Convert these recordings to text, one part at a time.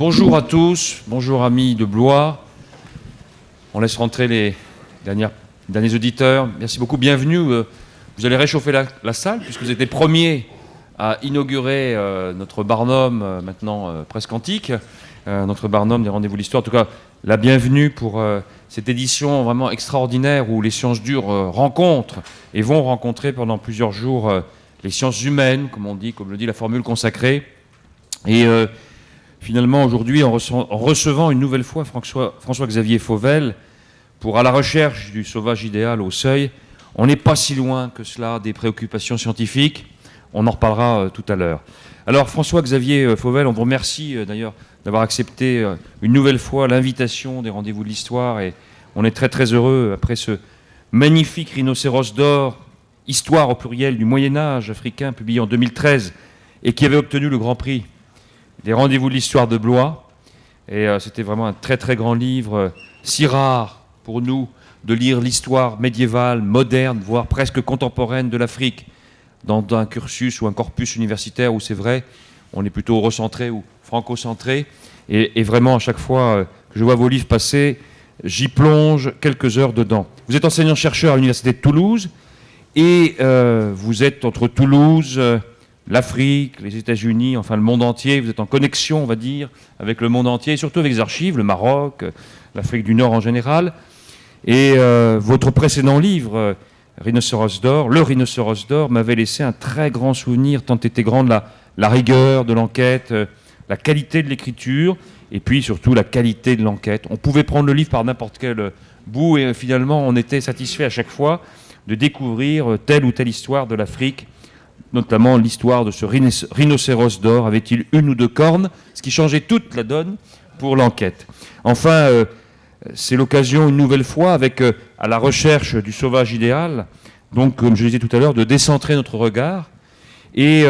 Bonjour à tous, bonjour amis de Blois. On laisse rentrer les derniers auditeurs. Merci beaucoup, bienvenue. Vous allez réchauffer la salle puisque vous êtes les premiers à inaugurer notre Barnum, maintenant presque antique, notre Barnum des Rendez-vous de l'Histoire. En tout cas, la bienvenue pour cette édition vraiment extraordinaire où les sciences dures rencontrent et vont rencontrer pendant plusieurs jours les sciences humaines, comme on dit, comme le dit la formule consacrée. Et finalement, aujourd'hui, en recevant une nouvelle fois François-Xavier Fauvel pour À la recherche du sauvage idéal au seuil, on n'est pas si loin que cela des préoccupations scientifiques. On en reparlera tout à l'heure. Alors, François-Xavier Fauvel, on vous remercie d'ailleurs d'avoir accepté une nouvelle fois l'invitation des Rendez-vous de l'Histoire. Et on est très très heureux, après ce magnifique rhinocéros d'or, Histoire au pluriel du Moyen-Âge africain, publié en 2013, et qui avait obtenu le Grand Prix des Rendez-vous de l'Histoire de Blois. Et c'était vraiment un très très grand livre, si rare pour nous de lire l'histoire médiévale, moderne, voire presque contemporaine de l'Afrique, dans un cursus ou un corpus universitaire où c'est vrai, on est plutôt recentré ou franco-centré. Et vraiment, à chaque fois que je vois vos livres passer, j'y plonge quelques heures dedans. Vous êtes enseignant-chercheur à l'Université de Toulouse, et vous êtes entre Toulouse, l'Afrique, les États-Unis, enfin le monde entier. Vous êtes en connexion, on va dire, avec le monde entier, et surtout avec les archives, le Maroc, l'Afrique du Nord en général. Et votre précédent livre, Rhinocéros d'or, le Rhinocéros d'or, m'avait laissé un très grand souvenir, tant était grande la rigueur de l'enquête, la qualité de l'écriture, et puis surtout la qualité de l'enquête. On pouvait prendre le livre par n'importe quel bout, et finalement on était satisfait à chaque fois de découvrir telle ou telle histoire de l'Afrique, notamment l'histoire de ce rhinocéros d'or, avait-il une ou deux cornes, ce qui changeait toute la donne pour l'enquête. Enfin, c'est l'occasion une nouvelle fois, avec À la recherche du sauvage idéal, donc comme je le disais tout à l'heure, de décentrer notre regard. Et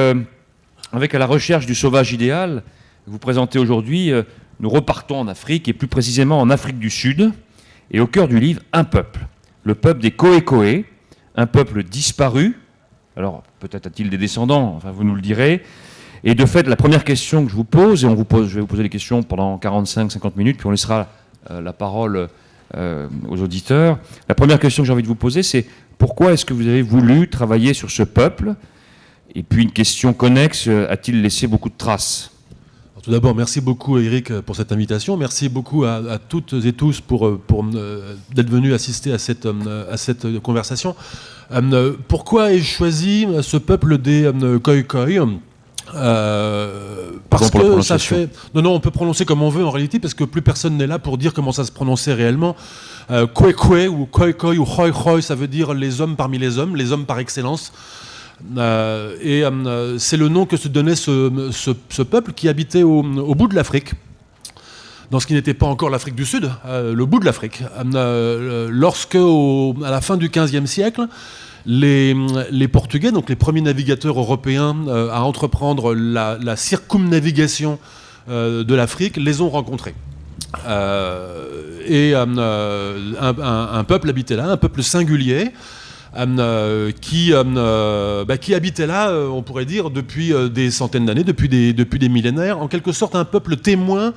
avec À la recherche du sauvage idéal, vous présentez aujourd'hui, nous repartons en Afrique, et plus précisément en Afrique du Sud, et au cœur du livre, un peuple, le peuple des Koé-Koé, un peuple disparu. Alors, peut-être a-t-il des descendants, enfin vous nous le direz. Et de fait, la première question que je vous pose, et je vais vous poser les questions pendant 45-50 minutes, puis on laissera la parole aux auditeurs. La première question que j'ai envie de vous poser, c'est pourquoi est-ce que vous avez voulu travailler sur ce peuple? Et puis une question connexe, a-t-il laissé beaucoup de traces? Alors, tout d'abord, merci beaucoup Eric pour cette invitation. Merci beaucoup à toutes et tous pour d'être venus assister à cette conversation. Pourquoi ai-je choisi ce peuple des Khoikhoi? Parce que ça fait... Non, on peut prononcer comme on veut en réalité, parce que plus personne n'est là pour dire comment ça se prononçait réellement. Khoikhoi ou Khoikhoi ou Khoikhoi, ça veut dire les hommes parmi les hommes par excellence. C'est le nom que se donnait ce peuple qui habitait au bout de l'Afrique, dans ce qui n'était pas encore l'Afrique du Sud, le bout de l'Afrique. Lorsque, à la fin du XVe siècle, les Portugais, donc les premiers navigateurs européens à entreprendre la circumnavigation de l'Afrique, les ont rencontrés. Un peuple habitait là, un peuple singulier, qui habitait là, on pourrait dire, depuis des centaines d'années, depuis des millénaires, en quelque sorte un peuple témoin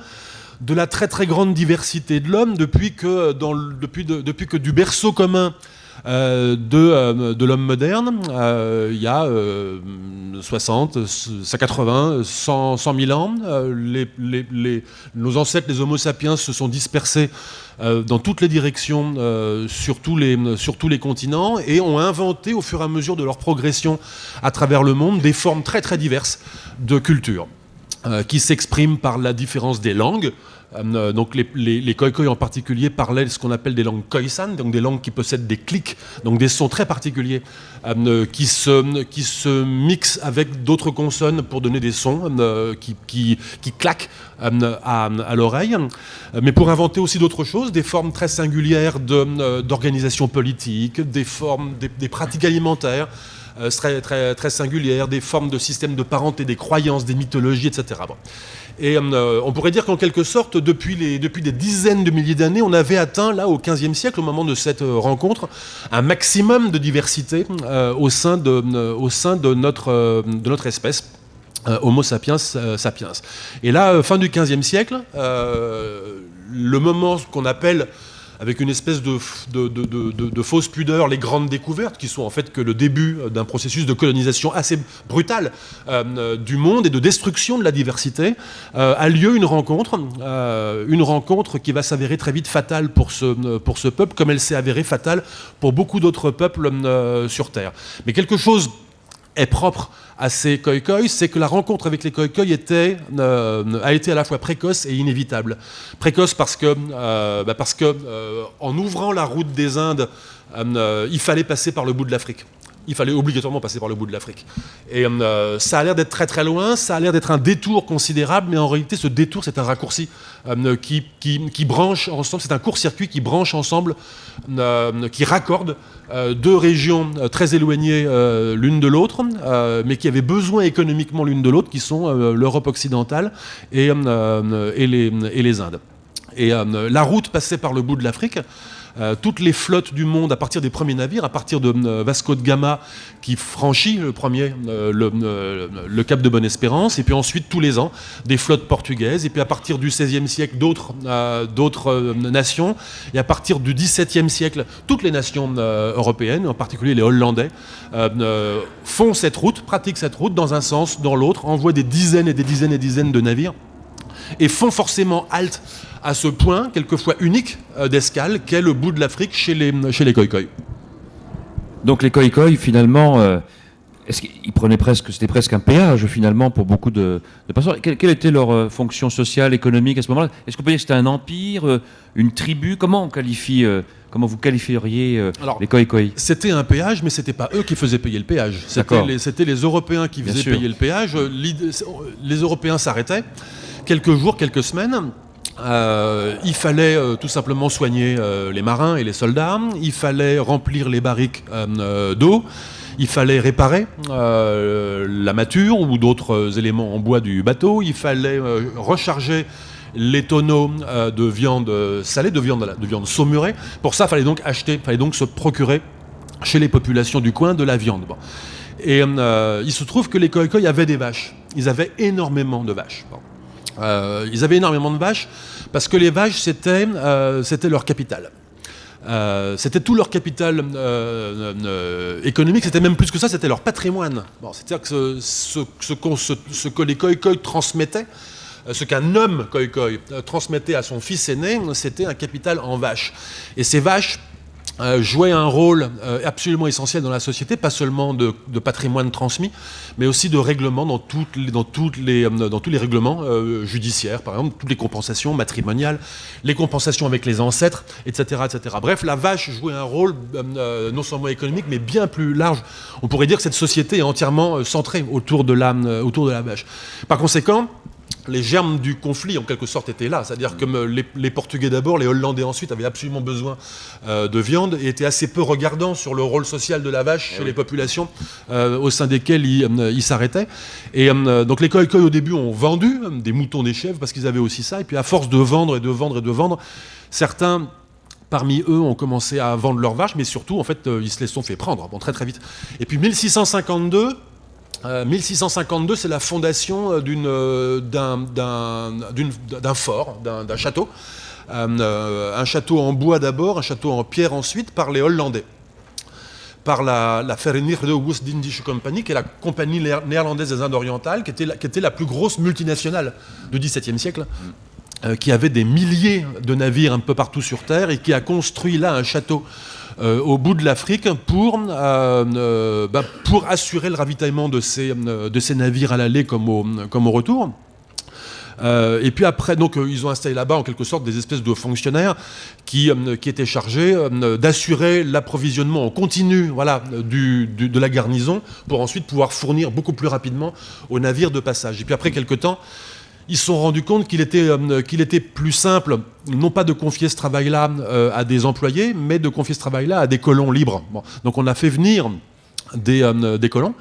de la très très grande diversité de l'homme, depuis que du berceau commun de l'homme moderne, il y a 60, 80, 100 000 ans, nos ancêtres, les Homo sapiens, se sont dispersés dans toutes les directions, sur tous les continents, et ont inventé au fur et à mesure de leur progression à travers le monde des formes très très diverses de culture, qui s'expriment par la différence des langues. Donc les Khoikhoi en particulier parlaient ce qu'on appelle des langues Khoisan, donc des langues qui possèdent des clics, donc des sons très particuliers qui se mixent avec d'autres consonnes pour donner des sons qui claquent à l'oreille, mais pour inventer aussi d'autres choses, des formes très singulières d'organisation politique, des pratiques alimentaires très, très, très singulières, des formes de systèmes de parenté, des croyances, des mythologies, etc. Bon. Et on pourrait dire qu'en quelque sorte, depuis des dizaines de milliers d'années, on avait atteint, là, au XVe siècle, au moment de cette rencontre, un maximum de diversité au sein de notre espèce. Homo sapiens sapiens. Et là, fin du XVe siècle, le moment qu'on appelle, avec une espèce de fausse pudeur, les grandes découvertes, qui sont en fait que le début d'un processus de colonisation assez brutal du monde et de destruction de la diversité, a lieu une rencontre qui va s'avérer très vite fatale pour ce peuple, comme elle s'est avérée fatale pour beaucoup d'autres peuples sur Terre. Mais quelque chose est propre à ces Khoikhoi, c'est que la rencontre avec les Khoikhoi a été à la fois précoce et inévitable. Précoce parce que en ouvrant la route des Indes, il fallait passer par le bout de l'Afrique. Il fallait obligatoirement passer par le bout de l'Afrique. Et ça a l'air d'être très très loin, ça a l'air d'être un détour considérable, mais en réalité ce détour c'est un raccourci qui branche ensemble, c'est un court-circuit qui branche ensemble, qui raccorde deux régions très éloignées l'une de l'autre, mais qui avaient besoin économiquement l'une de l'autre, qui sont l'Europe occidentale et les Indes. Et la route passait par le bout de l'Afrique. Toutes les flottes du monde, à partir des premiers navires, à partir de Vasco de Gama, qui franchit le premier le cap de Bonne-Espérance, et puis ensuite tous les ans des flottes portugaises, et puis à partir du XVIe siècle d'autres nations, et à partir du XVIIe siècle toutes les nations européennes, en particulier les Hollandais, font cette route, pratiquent cette route dans un sens, dans l'autre, envoient des dizaines et des dizaines et des dizaines de navires, et font forcément halte à ce point, quelquefois unique, d'escale, qu'est le bout de l'Afrique chez les Khoikhoi. Donc les Khoikhoi, finalement, c'était presque un péage, finalement, pour beaucoup de passeurs. Quelle était leur fonction sociale, économique à ce moment-là? Est-ce qu'on peut dire que c'était un empire, une tribu? Comment vous qualifieriez les Khoikhoi? C'était un péage, mais c'était pas eux qui faisaient payer le péage. C'était les Européens qui faisaient payer le péage. Les Européens s'arrêtaient quelques jours, quelques semaines. Il fallait tout simplement soigner les marins et les soldats, il fallait remplir les barriques d'eau, il fallait réparer la mâture ou d'autres éléments en bois du bateau, il fallait recharger les tonneaux de viande salée, de viande saumurée. Pour ça, il fallait donc se procurer chez les populations du coin de la viande. Bon. Et il se trouve que les Khoikhoi avaient des vaches, ils avaient énormément de vaches. Bon. Ils avaient énormément de vaches parce que les vaches c'était leur capital. C'était tout leur capital économique, c'était même plus que ça, c'était leur patrimoine. Bon, c'est-à-dire que ce que les Khoikhoi transmettaient, ce qu'un homme Khoikhoi transmettait à son fils aîné, c'était un capital en vaches. Et ces vaches jouait un rôle absolument essentiel dans la société, pas seulement de patrimoine transmis, mais aussi de règlement dans tous les règlements judiciaires, par exemple, toutes les compensations matrimoniales, les compensations avec les ancêtres, etc., etc. Bref, la vache jouait un rôle non seulement économique, mais bien plus large. On pourrait dire que cette société est entièrement centrée autour de la vache. Par conséquent, les germes du conflit, en quelque sorte, étaient là. C'est-à-dire que les Portugais d'abord, les Hollandais ensuite, avaient absolument besoin de viande et étaient assez peu regardants sur le rôle social de la vache chez les populations au sein desquelles ils s'arrêtaient. Et donc les Khoikhoi, au début, ont vendu des moutons, des chèvres, parce qu'ils avaient aussi ça. Et puis à force de vendre et de vendre et de vendre, certains parmi eux ont commencé à vendre leurs vaches, mais surtout, en fait, ils se les sont fait prendre, très très vite. Et puis 1652, c'est la fondation d'un fort, d'un château. Un château en bois d'abord, un château en pierre ensuite, par les Hollandais. Par la Verenigde Oost-Indische Compagnie, qui est la compagnie néerlandaise des Indes orientales, qui était la plus grosse multinationale du XVIIe siècle, qui avait des milliers de navires un peu partout sur Terre et qui a construit là un château au bout de l'Afrique pour assurer le ravitaillement de ces navires à l'aller comme au retour. Et puis après, donc, ils ont installé là-bas en quelque sorte des espèces de fonctionnaires qui étaient chargés d'assurer l'approvisionnement en continu, de la garnison, pour ensuite pouvoir fournir beaucoup plus rapidement aux navires de passage. Et puis après quelque temps, ils se sont rendus compte qu'il était plus simple, non pas de confier ce travail-là à des employés, mais de confier ce travail-là à des colons libres. Bon. Donc on a fait venir des colons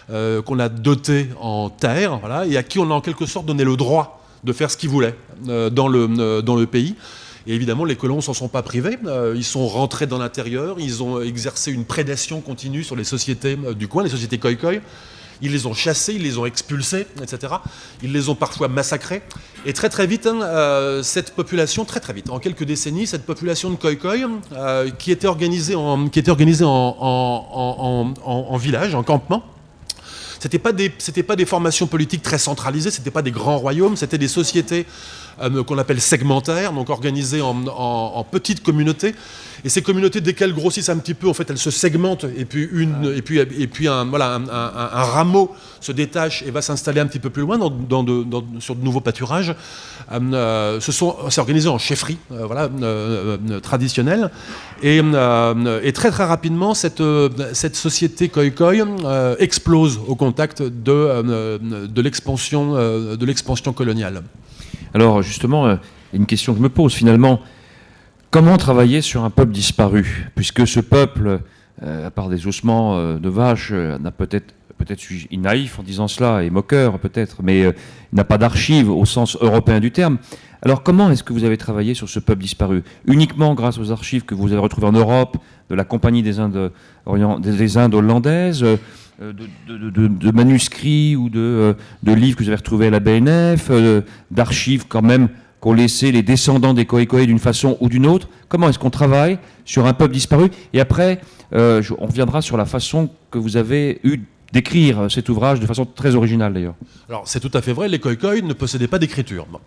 qu'on a dotés en terre, et à qui on a en quelque sorte donné le droit de faire ce qu'ils voulaient dans le pays. Et évidemment, les colons ne s'en sont pas privés. Ils sont rentrés dans l'intérieur, ils ont exercé une prédation continue sur les sociétés du coin, les sociétés Khoikhoi. Ils les ont chassés, ils les ont expulsés, etc. Ils les ont parfois massacrés. Et très très vite, cette population, très très vite, en quelques décennies, cette population de Khoikhoi, qui était organisée en villages, en campements. C'était pas des formations politiques très centralisées, c'était pas des grands royaumes, c'était des sociétés qu'on appelle segmentaires, donc organisées en petites communautés. Et ces communautés, dès qu'elles grossissent un petit peu, en fait, elles se segmentent, et puis un rameau se détache et va s'installer un petit peu plus loin sur de nouveaux pâturages. C'est organisé en chefferie, traditionnelle. Et très très rapidement, cette société Khoikhoi explose au contact de l'expansion coloniale. Alors justement, une question que je me pose finalement, comment travailler sur un peuple disparu? Puisque ce peuple, à part des ossements de vaches, n'a peut-être suis naïf en disant cela, et moqueur peut-être, mais n'a pas d'archives au sens européen du terme. Alors comment est-ce que vous avez travaillé sur ce peuple disparu? Uniquement grâce aux archives que vous avez retrouvées en Europe, de la Compagnie des Indes hollandaises, de manuscrits ou de livres que vous avez retrouvés à la BNF, d'archives quand même qu'ont laissé les descendants des Khoikhoi d'une façon ou d'une autre? Comment est-ce qu'on travaille sur un peuple disparu? Et après, on reviendra sur la façon que vous avez eue d'écrire cet ouvrage de façon très originale d'ailleurs. Alors c'est tout à fait vrai, les Khoikhoi ne possédaient pas d'écriture. Bon.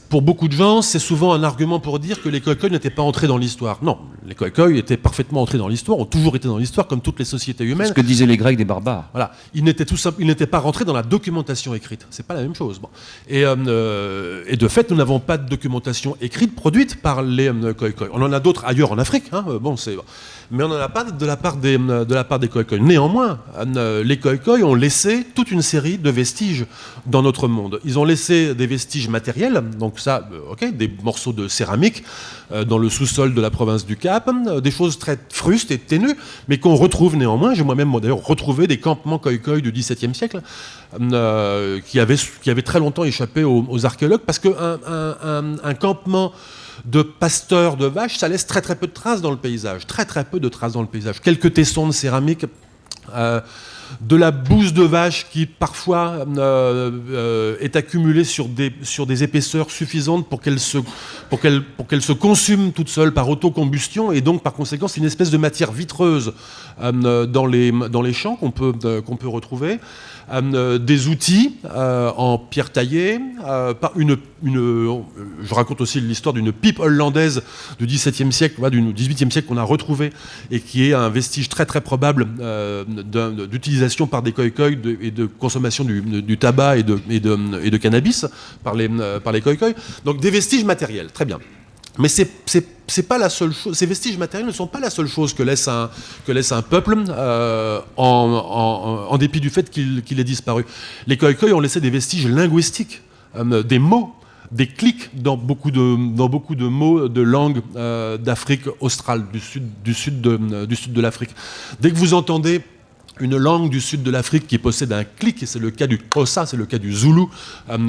Pour beaucoup de gens, c'est souvent un argument pour dire que les Khoikhoi n'étaient pas entrés dans l'histoire. Non, les Khoikhoi étaient parfaitement entrés dans l'histoire, ont toujours été dans l'histoire comme toutes les sociétés humaines. C'est ce que disaient les Grecs des barbares. Voilà, ils n'étaient pas rentrés dans la documentation écrite. C'est pas la même chose. Bon. Et de fait, nous n'avons pas de documentation écrite produite par les Khoikhoi. On en a d'autres ailleurs en Afrique. Mais on n'en a pas de la part des Khoikhoi. Néanmoins, les Khoikhoi ont laissé toute une série de vestiges dans notre monde. Ils ont laissé des vestiges matériels, donc ça, des morceaux de céramique dans le sous-sol de la province du Cap, des choses très frustes et ténues, mais qu'on retrouve néanmoins. J'ai moi-même d'ailleurs retrouvé des campements Khoikhoi du XVIIe siècle qui avaient très longtemps échappé aux archéologues, parce qu'un campement de pasteurs de vaches, ça laisse très très peu de traces dans le paysage, très très peu de traces dans le paysage. Quelques tessons de céramique, de la bouse de vache qui parfois est accumulée sur des épaisseurs suffisantes pour qu'elle se consume toute seule par autocombustion, et donc par conséquent c'est une espèce de matière vitreuse dans les champs qu'on peut retrouver. Des outils en pierre taillée, je raconte aussi l'histoire d'une pipe hollandaise du XVIIe siècle, du XVIIIe siècle qu'on a retrouvée, et qui est un vestige très très probable d'utilisation par des Khoikhoi et de consommation du tabac et de cannabis par les Khoikhoi. Donc des vestiges matériels, très bien. Mais c'est pas la seule chose. Ces vestiges matériels ne sont pas la seule chose que laisse un peuple en dépit du fait qu'il ait disparu. Les Khoikhoi ont laissé des vestiges linguistiques, des mots, des clics dans beaucoup de mots de langue d'Afrique australe, du sud de l'Afrique. Dès que vous entendez une langue du sud de l'Afrique qui possède un clic, et c'est le cas du Xhosa, c'est le cas du Zoulou,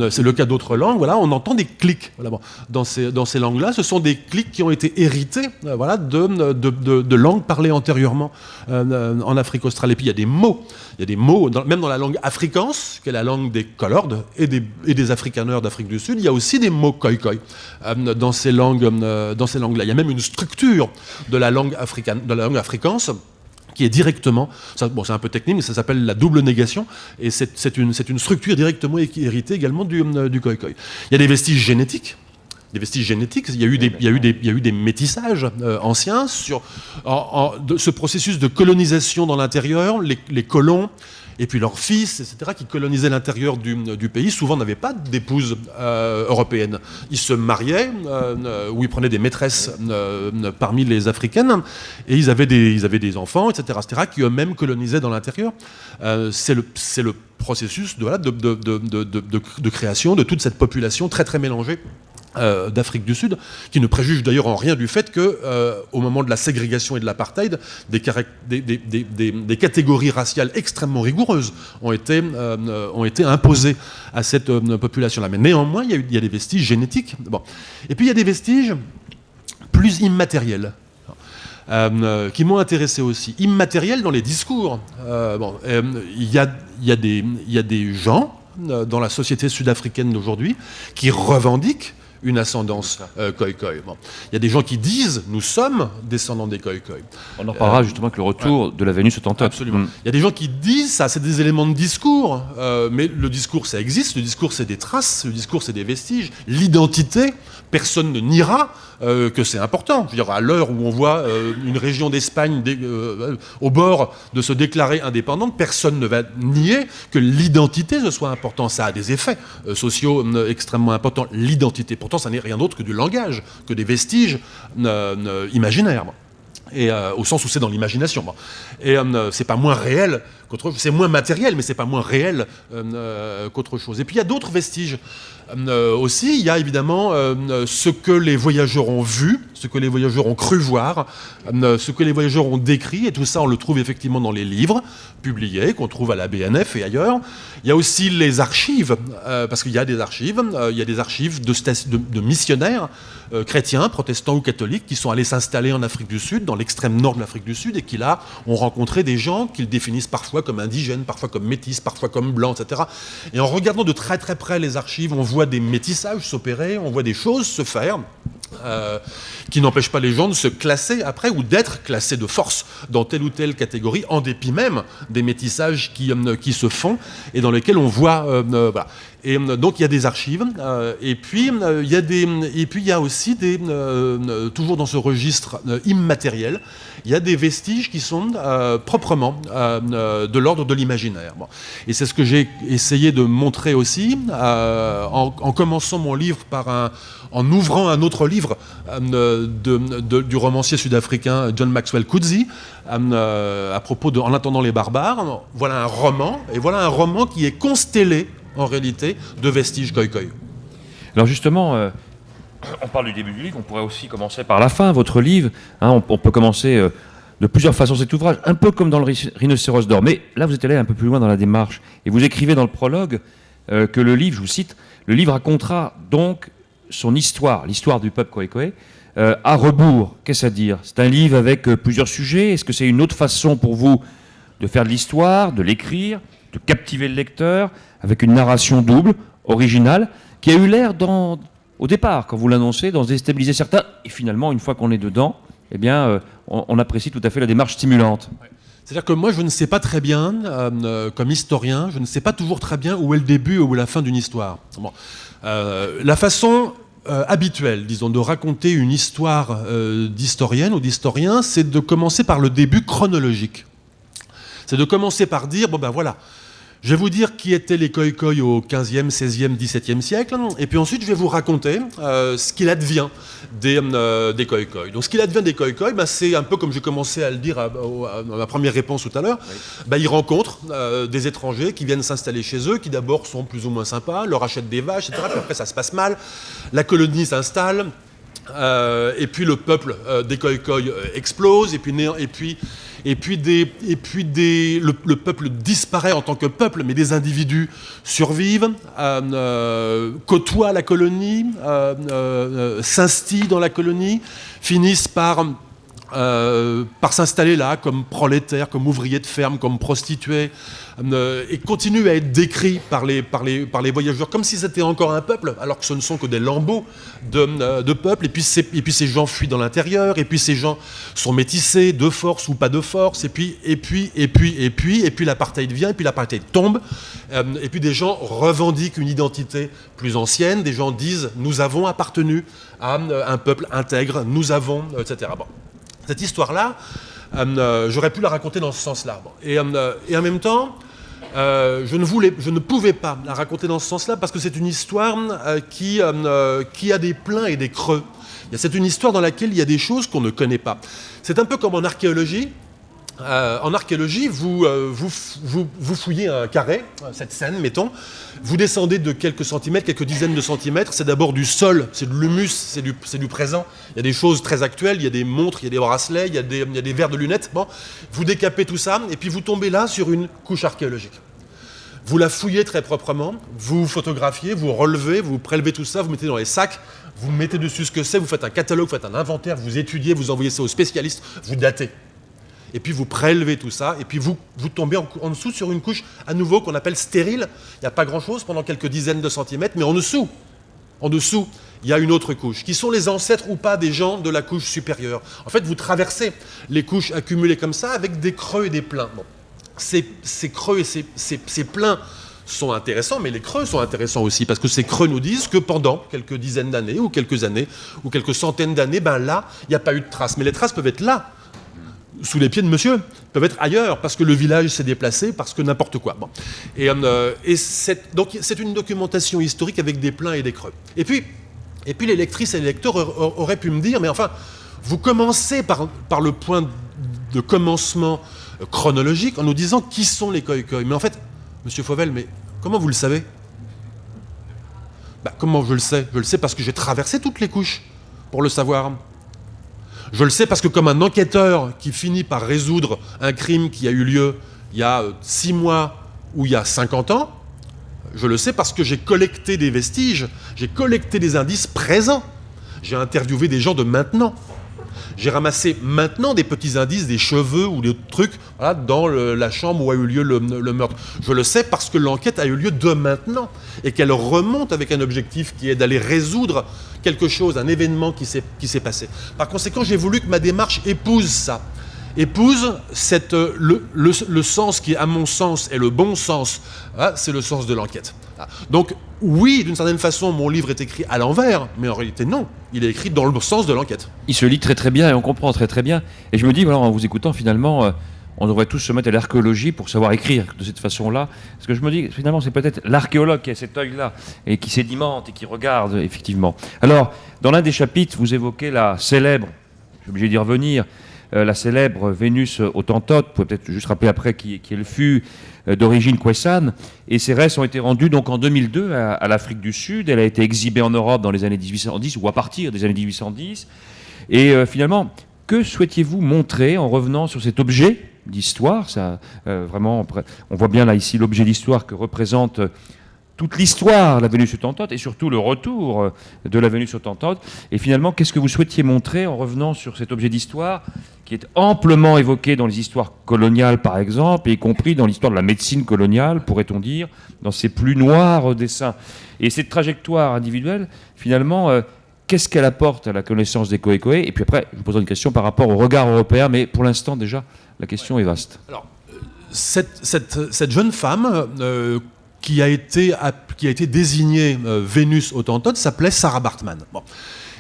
c'est le cas d'autres langues, voilà, on entend des clics. Voilà, bon. Dans ces langues-là, ce sont des clics qui ont été hérités de langues parlées antérieurement en Afrique australe. Et puis il y a des mots, même dans la langue afrikaans, qui est la langue des Colords et des Afrikaners d'Afrique du Sud, il y a aussi des mots Khoikhoi dans ces langues-là. Il y a même une structure de la langue afrikaans qui est directement, c'est un peu technique, mais ça s'appelle la double négation, et c'est une structure directement héritée également du Khoikhoi. Il y a des vestiges génétiques. Il y a eu des métissages anciens de ce processus de colonisation dans l'intérieur. Les colons et puis leurs fils, etc., qui colonisaient l'intérieur du pays, souvent n'avaient pas d'épouse européenne. Ils se mariaient, ou ils prenaient des maîtresses parmi les africaines, et ils avaient des enfants, etc., qui eux-mêmes colonisaient dans l'intérieur. C'est le processus de création de toute cette population très très mélangée d'Afrique du Sud, qui ne préjuge d'ailleurs en rien du fait que, au moment de la ségrégation et de l'apartheid, des catégories raciales extrêmement rigoureuses ont été imposées à cette population-là. Mais néanmoins, il y a des vestiges génétiques. Bon. Et puis il y a des vestiges plus immatériels. qui m'ont intéressé aussi. Immatériel dans les discours. Il y a des gens dans la société sud-africaine d'aujourd'hui qui revendiquent une ascendance Khoikhoi. Bon. Il y a des gens qui disent « nous sommes descendants des Khoikhoi ». On en reparlera justement avec le retour de la Vénus Hottentote. Absolument. Il y a des gens qui disent ça, c'est des éléments de discours, mais le discours ça existe, le discours c'est des traces, le discours c'est des vestiges. L'identité, personne ne niera que c'est important. Je veux dire, à l'heure où on voit une région d'Espagne au bord de se déclarer indépendante, personne ne va nier que l'identité ce soit important. Ça a des effets sociaux extrêmement importants. L'identité, pourtant, ça n'est rien d'autre que du langage, que des vestiges imaginaires. Et au sens où c'est dans l'imagination. Bon. Et c'est pas moins réel qu'autre chose. C'est moins matériel, mais c'est pas moins réel qu'autre chose. Et puis il y a d'autres vestiges aussi. Il y a évidemment ce que les voyageurs ont vu, ce que les voyageurs ont cru voir, ce que les voyageurs ont décrit. Et tout ça, on le trouve effectivement dans les livres publiés qu'on trouve à la BNF et ailleurs. Il y a aussi les archives, parce qu'il y a des archives. Il y a des archives de missionnaires chrétiens, protestants ou catholiques, qui sont allés s'installer en Afrique du Sud, dans l'extrême nord de l'Afrique du Sud, et qui là ont rencontré des gens qu'ils définissent parfois comme indigènes, parfois comme métis, parfois comme blancs, etc. Et en regardant de très très près les archives, on voit des métissages s'opérer, on voit des choses se faire, qui n'empêchent pas les gens de se classer après ou d'être classés de force dans telle ou telle catégorie, en dépit même des métissages qui se font et dans lesquels on voit... voilà. Et donc il y a des archives, et puis il y a aussi toujours dans ce registre immatériel, il y a des vestiges qui sont proprement de l'ordre de l'imaginaire. Bon. Et c'est ce que j'ai essayé de montrer aussi en commençant mon livre en ouvrant un autre livre du romancier sud-africain John Maxwell Coetzee à propos de En attendant les barbares. Voilà un roman qui est constellé en réalité de vestiges Khoikhoi. Alors justement, on parle du début du livre, on pourrait aussi commencer par la fin, votre livre. Hein, on peut commencer de plusieurs façons cet ouvrage, un peu comme dans le Rhinocéros d'or. Mais là, vous êtes allé un peu plus loin dans la démarche. Et vous écrivez dans le prologue que le livre, je vous cite, le livre racontera donc son histoire, l'histoire du peuple Khoikhoi, à rebours. Qu'est-ce à dire? C'est un livre avec plusieurs sujets. Est-ce que c'est une autre façon pour vous de faire de l'histoire, de l'écrire, de captiver le lecteur, avec une narration double, originale, qui a eu l'air, au départ, quand vous l'annoncez, d'en déstabiliser certains. Et finalement, une fois qu'on est dedans, eh bien, on apprécie tout à fait la démarche stimulante. C'est-à-dire que moi, je ne sais pas très bien, comme historien, je ne sais pas toujours très bien où est le début ou la fin d'une histoire. Bon. La façon habituelle, disons, de raconter une histoire d'historienne ou d'historien, c'est de commencer par le début chronologique. C'est de commencer par dire, bon ben voilà, je vais vous dire qui étaient les Khoikhoi au 15e, 16e, 17e siècle, et puis ensuite je vais vous raconter ce qu'il advient des Khoikhoi. Donc ce qu'il advient des Khoikhoi, ben, c'est un peu comme j'ai commencé à le dire à ma première réponse tout à l'heure, oui. Ben, ils rencontrent des étrangers qui viennent s'installer chez eux, qui d'abord sont plus ou moins sympas, leur achètent des vaches, etc., puis après ça se passe mal, la colonie s'installe, et puis le peuple des Khoikhoi explose, et puis le peuple disparaît en tant que peuple, mais des individus survivent, côtoient la colonie, s'instillent dans la colonie, finissent par s'installer là comme prolétaires, comme ouvriers de ferme, comme prostituées, et continuent à être décrits par les voyageurs comme si c'était encore un peuple, alors que ce ne sont que des lambeaux de peuple. Et puis ces gens fuient dans l'intérieur, et puis ces gens sont métissés, de force ou pas de force, et puis l'apartheid vient, et puis l'apartheid tombe, et puis des gens revendiquent une identité plus ancienne, des gens disent « nous avons appartenu à un peuple intègre, nous avons... » etc. Bon. Cette histoire-là, j'aurais pu la raconter dans ce sens-là. Bon. Et en même temps, je ne pouvais pas la raconter dans ce sens-là parce que c'est une histoire qui a des pleins et des creux. C'est une histoire dans laquelle il y a des choses qu'on ne connaît pas. C'est un peu comme en archéologie. En archéologie, vous fouillez un carré, cette scène, mettons, vous descendez de quelques centimètres, quelques dizaines de centimètres, c'est d'abord du sol, c'est de l'humus, c'est du présent. Il y a des choses très actuelles, il y a des montres, il y a des bracelets, il y a des verres de lunettes. Bon, vous décapez tout ça, et puis vous tombez là sur une couche archéologique. Vous la fouillez très proprement, vous photographiez, vous relevez, vous prélevez tout ça, vous mettez dans les sacs, vous mettez dessus ce que c'est, vous faites un catalogue, vous faites un inventaire, vous étudiez, vous envoyez ça aux spécialistes, vous datez. Et puis vous prélevez tout ça, et puis vous tombez en dessous sur une couche à nouveau qu'on appelle stérile. Il n'y a pas grand-chose pendant quelques dizaines de centimètres, mais en dessous, il y a une autre couche, qui sont les ancêtres ou pas des gens de la couche supérieure. En fait, vous traversez les couches accumulées comme ça avec des creux et des pleins. Bon. Ces creux et ces pleins sont intéressants, mais les creux sont intéressants aussi, parce que ces creux nous disent que pendant quelques dizaines d'années, ou quelques centaines d'années, ben là, il n'y a pas eu de traces. Mais les traces peuvent être là, sous les pieds de monsieur, peuvent être ailleurs, parce que le village s'est déplacé, parce que n'importe quoi. Bon. Donc c'est une documentation historique avec des pleins et des creux. Et puis les lectrices et les lecteurs auraient pu me dire, mais enfin, vous commencez par le point de commencement chronologique en nous disant qui sont les Khoïkhoïs. Mais en fait, monsieur Fauvel, mais comment vous le savez? Comment je le sais? Je le sais parce que j'ai traversé toutes les couches pour le savoir. Je le sais parce que comme un enquêteur qui finit par résoudre un crime qui a eu lieu il y a 6 mois ou il y a 50 ans, je le sais parce que j'ai collecté des vestiges, j'ai collecté des indices présents. J'ai interviewé des gens de maintenant. J'ai ramassé maintenant des petits indices, des cheveux ou des trucs voilà, dans la chambre où a eu lieu le meurtre. Je le sais parce que l'enquête a eu lieu de maintenant et qu'elle remonte avec un objectif qui est d'aller résoudre quelque chose, un événement qui s'est passé. Par conséquent, j'ai voulu que ma démarche épouse ça. Épouse le sens qui, à mon sens, est le bon sens. Hein, c'est le sens de l'enquête. Donc, oui, d'une certaine façon, mon livre est écrit à l'envers, mais en réalité, non. Il est écrit dans le sens de l'enquête. Il se lit très très bien et on comprend très très bien. Et je me dis, voilà, en vous écoutant, finalement, on devrait tous se mettre à l'archéologie pour savoir écrire de cette façon-là. Parce que je me dis, finalement, c'est peut-être l'archéologue qui a cet œil-là et qui sédimente et qui regarde, effectivement. Alors, dans l'un des chapitres, vous évoquez la célèbre, je suis obligé d'y revenir, la célèbre Vénus Hottentote, vous pouvez peut-être juste rappeler après qui elle fut, d'origine Khoisan, et ses restes ont été rendus donc en 2002 à l'Afrique du Sud. Elle a été exhibée en Europe dans les années 1810 ou à partir des années 1810. Et finalement, que souhaitiez-vous montrer en revenant sur cet objet d'histoire? Ça, vraiment, on voit bien là ici l'objet d'histoire que représente toute l'histoire de la Vénus Hottentote et surtout le retour de la Vénus Hottentote. Et finalement, qu'est-ce que vous souhaitiez montrer en revenant sur cet objet d'histoire qui est amplement évoqué dans les histoires coloniales, par exemple, et y compris dans l'histoire de la médecine coloniale, pourrait-on dire, dans ses plus noirs dessins. Et cette trajectoire individuelle, finalement, qu'est-ce qu'elle apporte à la connaissance des Khoïkhoïs? Et puis après, je vous poserai une question par rapport au regard européen, mais pour l'instant, déjà, la question est vaste. Alors, cette jeune femme... qui a été désignée Vénus Hottentote s'appelait Sarah Bartman. Bon.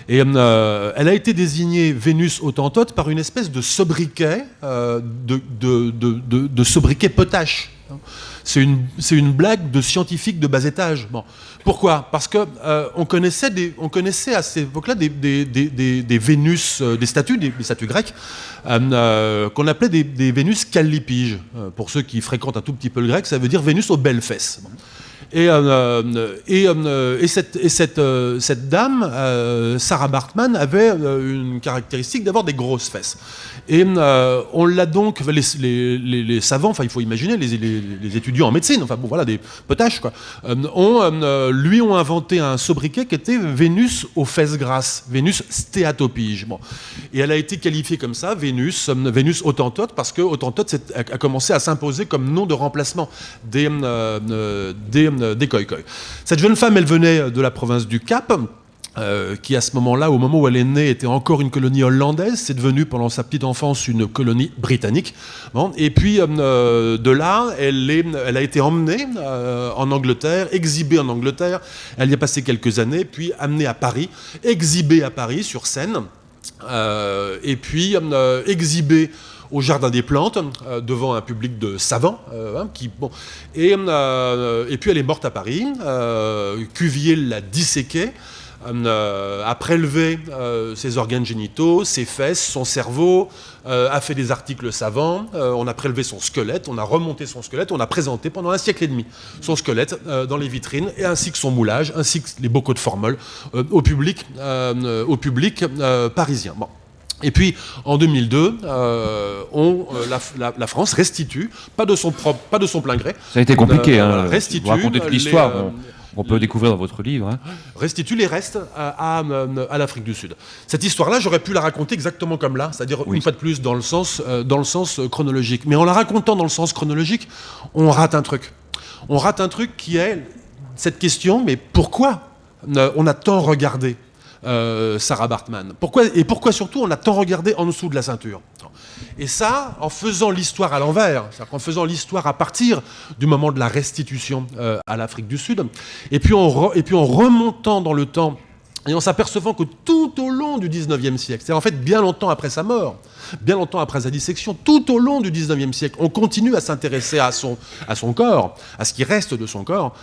Et elle a été désignée Vénus Hottentote par une espèce de sobriquet, de sobriquet potache. C'est une blague de scientifique de bas étage. Bon. Pourquoi? Parce que on connaissait à cette époque-là des Vénus, des statues grecques, qu'on appelait des Vénus callipiges. Pour ceux qui fréquentent un tout petit peu le grec, ça veut dire Vénus aux belles fesses. Bon. Et cette dame, Sarah Bartman, avait une caractéristique d'avoir des grosses fesses. Et on l'a donc, les savants, enfin il faut imaginer, les étudiants en médecine, enfin bon voilà, des potaches quoi, lui ont inventé un sobriquet qui était Vénus aux fesses grasses, Vénus stéatopige. Bon. Et elle a été qualifiée comme ça, Vénus Hottentote, parce que Hottentote a commencé à s'imposer comme nom de remplacement des Khoïkhoïs. Cette jeune femme, elle venait de la province du Cap, qui à ce moment-là, au moment où elle est née, était encore une colonie hollandaise. C'est devenu pendant sa petite enfance une colonie britannique. Bon, et puis de là, elle a été emmenée en Angleterre, exhibée en Angleterre. Elle y a passé quelques années, puis amenée à Paris, exhibée à Paris sur scène, et puis exhibée au Jardin des Plantes, devant un public de savants. Et puis elle est morte à Paris. Cuvier l'a disséquée, a prélevé ses organes génitaux, ses fesses, son cerveau, a fait des articles savants, on a prélevé son squelette, on a remonté son squelette, on a présenté pendant 1 siècle et demi son squelette dans les vitrines, et ainsi que son moulage, ainsi que les bocaux de formol au public parisien. Bon. Et puis, en 2002, la France restitue, pas de son plein gré. Ça a été compliqué, hein. Restitue. Vous racontez toute l'histoire. On peut découvrir dans votre livre. Hein. Restitue les restes à l'Afrique du Sud. Cette histoire-là, j'aurais pu la raconter exactement comme là, c'est-à-dire une fois de plus dans le sens chronologique. Mais en la racontant dans le sens chronologique, on rate un truc. On rate un truc qui est cette question, mais pourquoi on a tant regardé Sarah Baartman. Pourquoi surtout on a tant regardé en dessous de la ceinture. Et ça, en faisant l'histoire à l'envers, c'est-à-dire en faisant l'histoire à partir du moment de la restitution à l'Afrique du Sud, et puis en remontant dans le temps, et en s'apercevant que tout au long du 19e siècle, c'est-à-dire en fait bien longtemps après sa mort, bien longtemps après sa dissection, tout au long du 19e siècle, on continue à s'intéresser à son corps, à ce qui reste de son corps,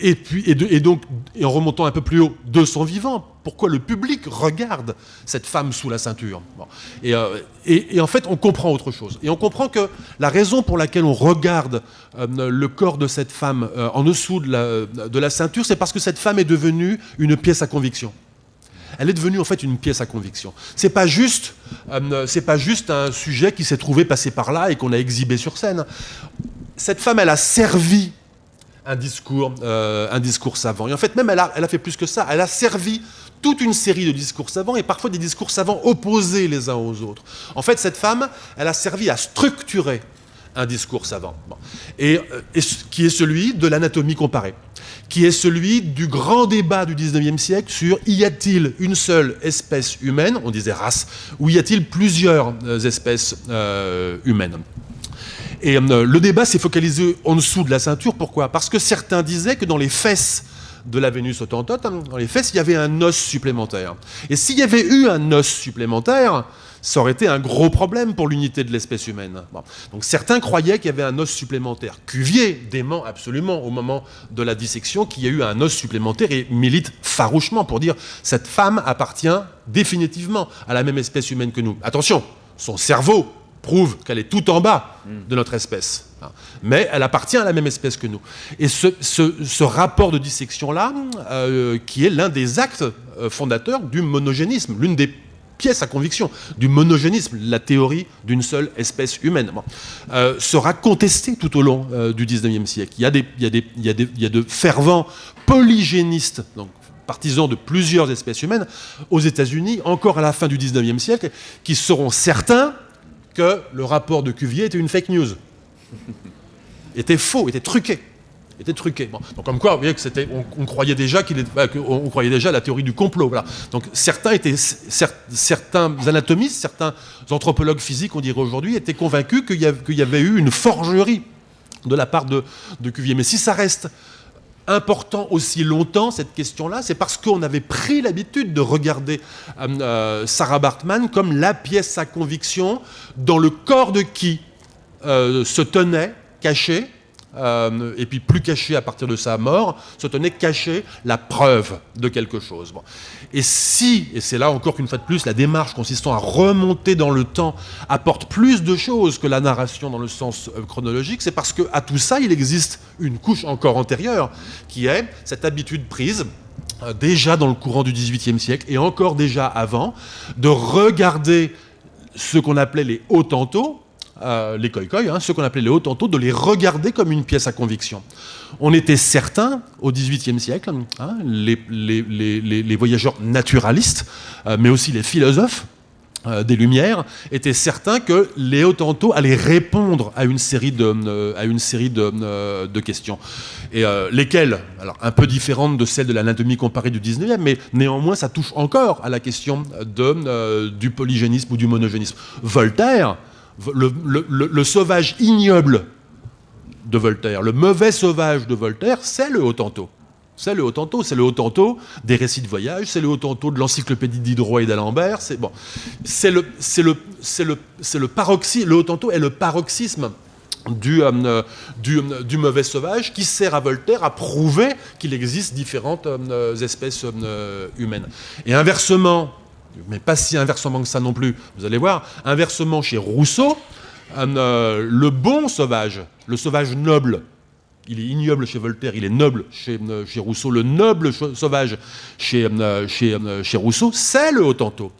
et donc en remontant un peu plus haut de son vivant, pourquoi le public regarde cette femme sous la ceinture. Bon. Et en fait, on comprend autre chose. Et on comprend que la raison pour laquelle on regarde le corps de cette femme en dessous de la ceinture, c'est parce que cette femme est devenue une pièce à conviction. Elle est devenue en fait une pièce à conviction. C'est pas juste un sujet qui s'est trouvé passer par là et qu'on a exhibé sur scène. Cette femme, elle a servi un discours savant. Et en fait, même elle a fait plus que ça. Elle a servi toute une série de discours savants et parfois des discours savants opposés les uns aux autres. En fait, cette femme, elle a servi à structurer un discours savant, bon. et qui est celui de l'anatomie comparée, qui est celui du grand débat du 19e siècle sur y a-t-il une seule espèce humaine, on disait race, ou y a-t-il plusieurs espèces humaines. Et le débat s'est focalisé en dessous de la ceinture. Pourquoi ? Parce que certains disaient que dans les fesses de la Vénus hottentote, dans les fesses, il y avait un os supplémentaire. Et s'il y avait eu un os supplémentaire, ça aurait été un gros problème pour l'unité de l'espèce humaine. Bon. Donc certains croyaient qu'il y avait un os supplémentaire. Cuvier dément absolument au moment de la dissection qu'il y a eu un os supplémentaire et milite farouchement pour dire cette femme appartient définitivement à la même espèce humaine que nous. Attention, son cerveau prouve qu'elle est tout en bas de notre espèce. Mais elle appartient à la même espèce que nous. Et ce rapport de dissection-là, qui est l'un des actes fondateurs du monogénisme, l'une des pièces à conviction du monogénisme, la théorie d'une seule espèce humaine, sera contestée tout au long du XIXe siècle. Il y a de fervents polygénistes, donc partisans de plusieurs espèces humaines, aux États-Unis, encore à la fin du XIXe siècle, qui seront certains que le rapport de Cuvier était une fake news, était faux, était truqué. Bon. Donc comme quoi, vous voyez que on croyait déjà qu'on croyait déjà à la théorie du complot. Voilà. Donc certains anatomistes, certains anthropologues physiques, on dirait aujourd'hui, étaient convaincus qu'il y avait eu une forgerie de la part de Cuvier. Mais si ça reste important aussi longtemps, cette question-là, c'est parce qu'on avait pris l'habitude de regarder Sarah Baartman comme la pièce à conviction dans le corps de qui se tenait caché, et puis plus caché à partir de sa mort, se tenait caché la preuve de quelque chose. Bon. Et c'est là encore qu'une fois de plus, la démarche consistant à remonter dans le temps apporte plus de choses que la narration dans le sens chronologique, c'est parce qu'à tout ça, il existe une couche encore antérieure, qui est cette habitude prise, déjà dans le courant du XVIIIe siècle, et encore déjà avant, de regarder ce qu'on appelait les hottentots, les khoikhoi, ceux qu'on appelait les hottentots, de les regarder comme une pièce à conviction. On était certains, au XVIIIe siècle, les voyageurs naturalistes, mais aussi les philosophes des Lumières, étaient certains que les hottentots allaient répondre à une série de questions. Et lesquelles, alors un peu différentes de celles de l'anatomie comparée du 19e, mais néanmoins ça touche encore à la question du polygénisme ou du monogénisme. Voltaire, le sauvage ignoble de Voltaire, le mauvais sauvage de Voltaire, c'est le Hottentot. C'est le Hottentot des récits de voyage, c'est le Hottentot de l'encyclopédie Diderot et d'Alembert. Le Hottentot est le paroxysme du mauvais sauvage qui sert à Voltaire à prouver qu'il existe différentes espèces humaines. Et inversement, mais pas si inversement que ça non plus, vous allez voir, inversement chez Rousseau, le bon sauvage, le sauvage noble, il est ignoble chez Voltaire, il est noble chez Rousseau, le noble sauvage chez Rousseau, c'est le Hottentot.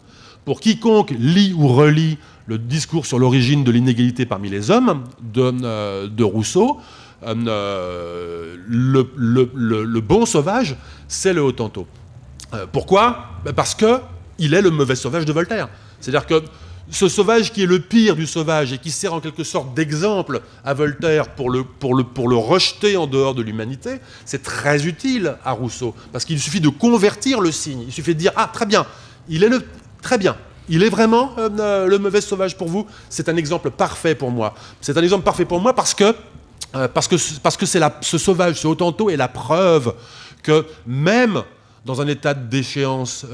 Pour quiconque lit ou relit le discours sur l'origine de l'inégalité parmi les hommes de Rousseau, le bon sauvage, c'est le Hottentot. Pourquoi ? Parce qu'il est le mauvais sauvage de Voltaire. C'est-à-dire que ce sauvage qui est le pire du sauvage et qui sert en quelque sorte d'exemple à Voltaire pour le rejeter en dehors de l'humanité, c'est très utile à Rousseau. Parce qu'il suffit de convertir le signe. Il suffit de dire « Ah, très bien, très bien. Il est vraiment le mauvais sauvage pour vous. C'est un exemple parfait pour moi. C'est un exemple parfait pour moi parce que ce sauvage, ce Hottentot est la preuve que même dans un état de déchéance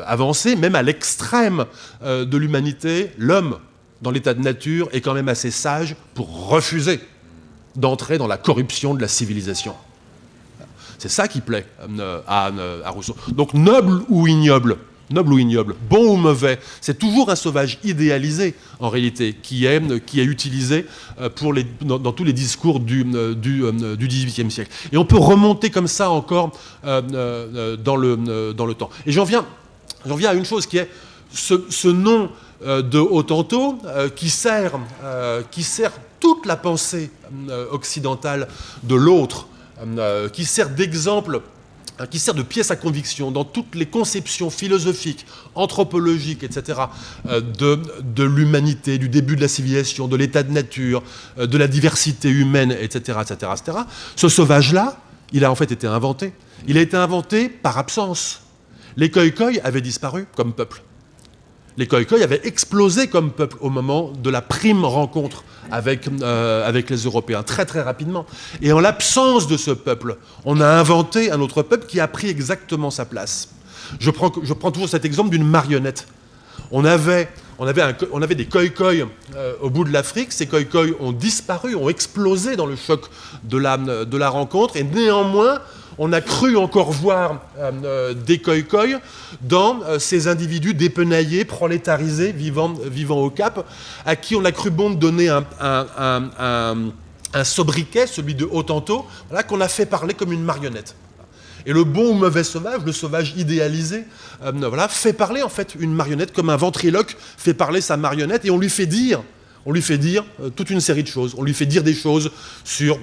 avancé, même à l'extrême de l'humanité, l'homme, dans l'état de nature, est quand même assez sage pour refuser d'entrer dans la corruption de la civilisation. C'est ça qui plaît à Rousseau. Donc noble ou ignoble, bon ou mauvais, c'est toujours un sauvage idéalisé, en réalité, qui est utilisé dans tous les discours du XVIIIe siècle. Et on peut remonter comme ça encore dans le temps. Et j'en viens à une chose qui est ce nom de Hottentot qui sert toute la pensée occidentale de l'autre, qui sert d'exemple, qui sert de pièce à conviction dans toutes les conceptions philosophiques, anthropologiques, etc., de l'humanité, du début de la civilisation, de l'état de nature, de la diversité humaine, etc., etc., etc. Ce sauvage-là, il a en fait été inventé. Il a été inventé par absence. Les Khoïkhoïs avaient disparu comme peuple. Les Khoïkhoïs avaient explosé comme peuple au moment de la prime rencontre avec les Européens, très très rapidement. Et en l'absence de ce peuple, on a inventé un autre peuple qui a pris exactement sa place. Je prends toujours cet exemple d'une marionnette. On avait des Khoïkhoïs au bout de l'Afrique. Ces Khoïkhoïs ont disparu, ont explosé dans le choc de la rencontre. Et néanmoins, on a cru encore voir des Khoïkhoïs dans ces individus dépenaillés, prolétarisés, vivant au Cap, à qui on a cru bon de donner un sobriquet, celui de Hottentot, voilà, qu'on a fait parler comme une marionnette. Et le bon ou mauvais sauvage, le sauvage idéalisé, fait parler en fait une marionnette comme un ventriloque fait parler sa marionnette, et on lui fait dire toute une série de choses. On lui fait dire des choses sur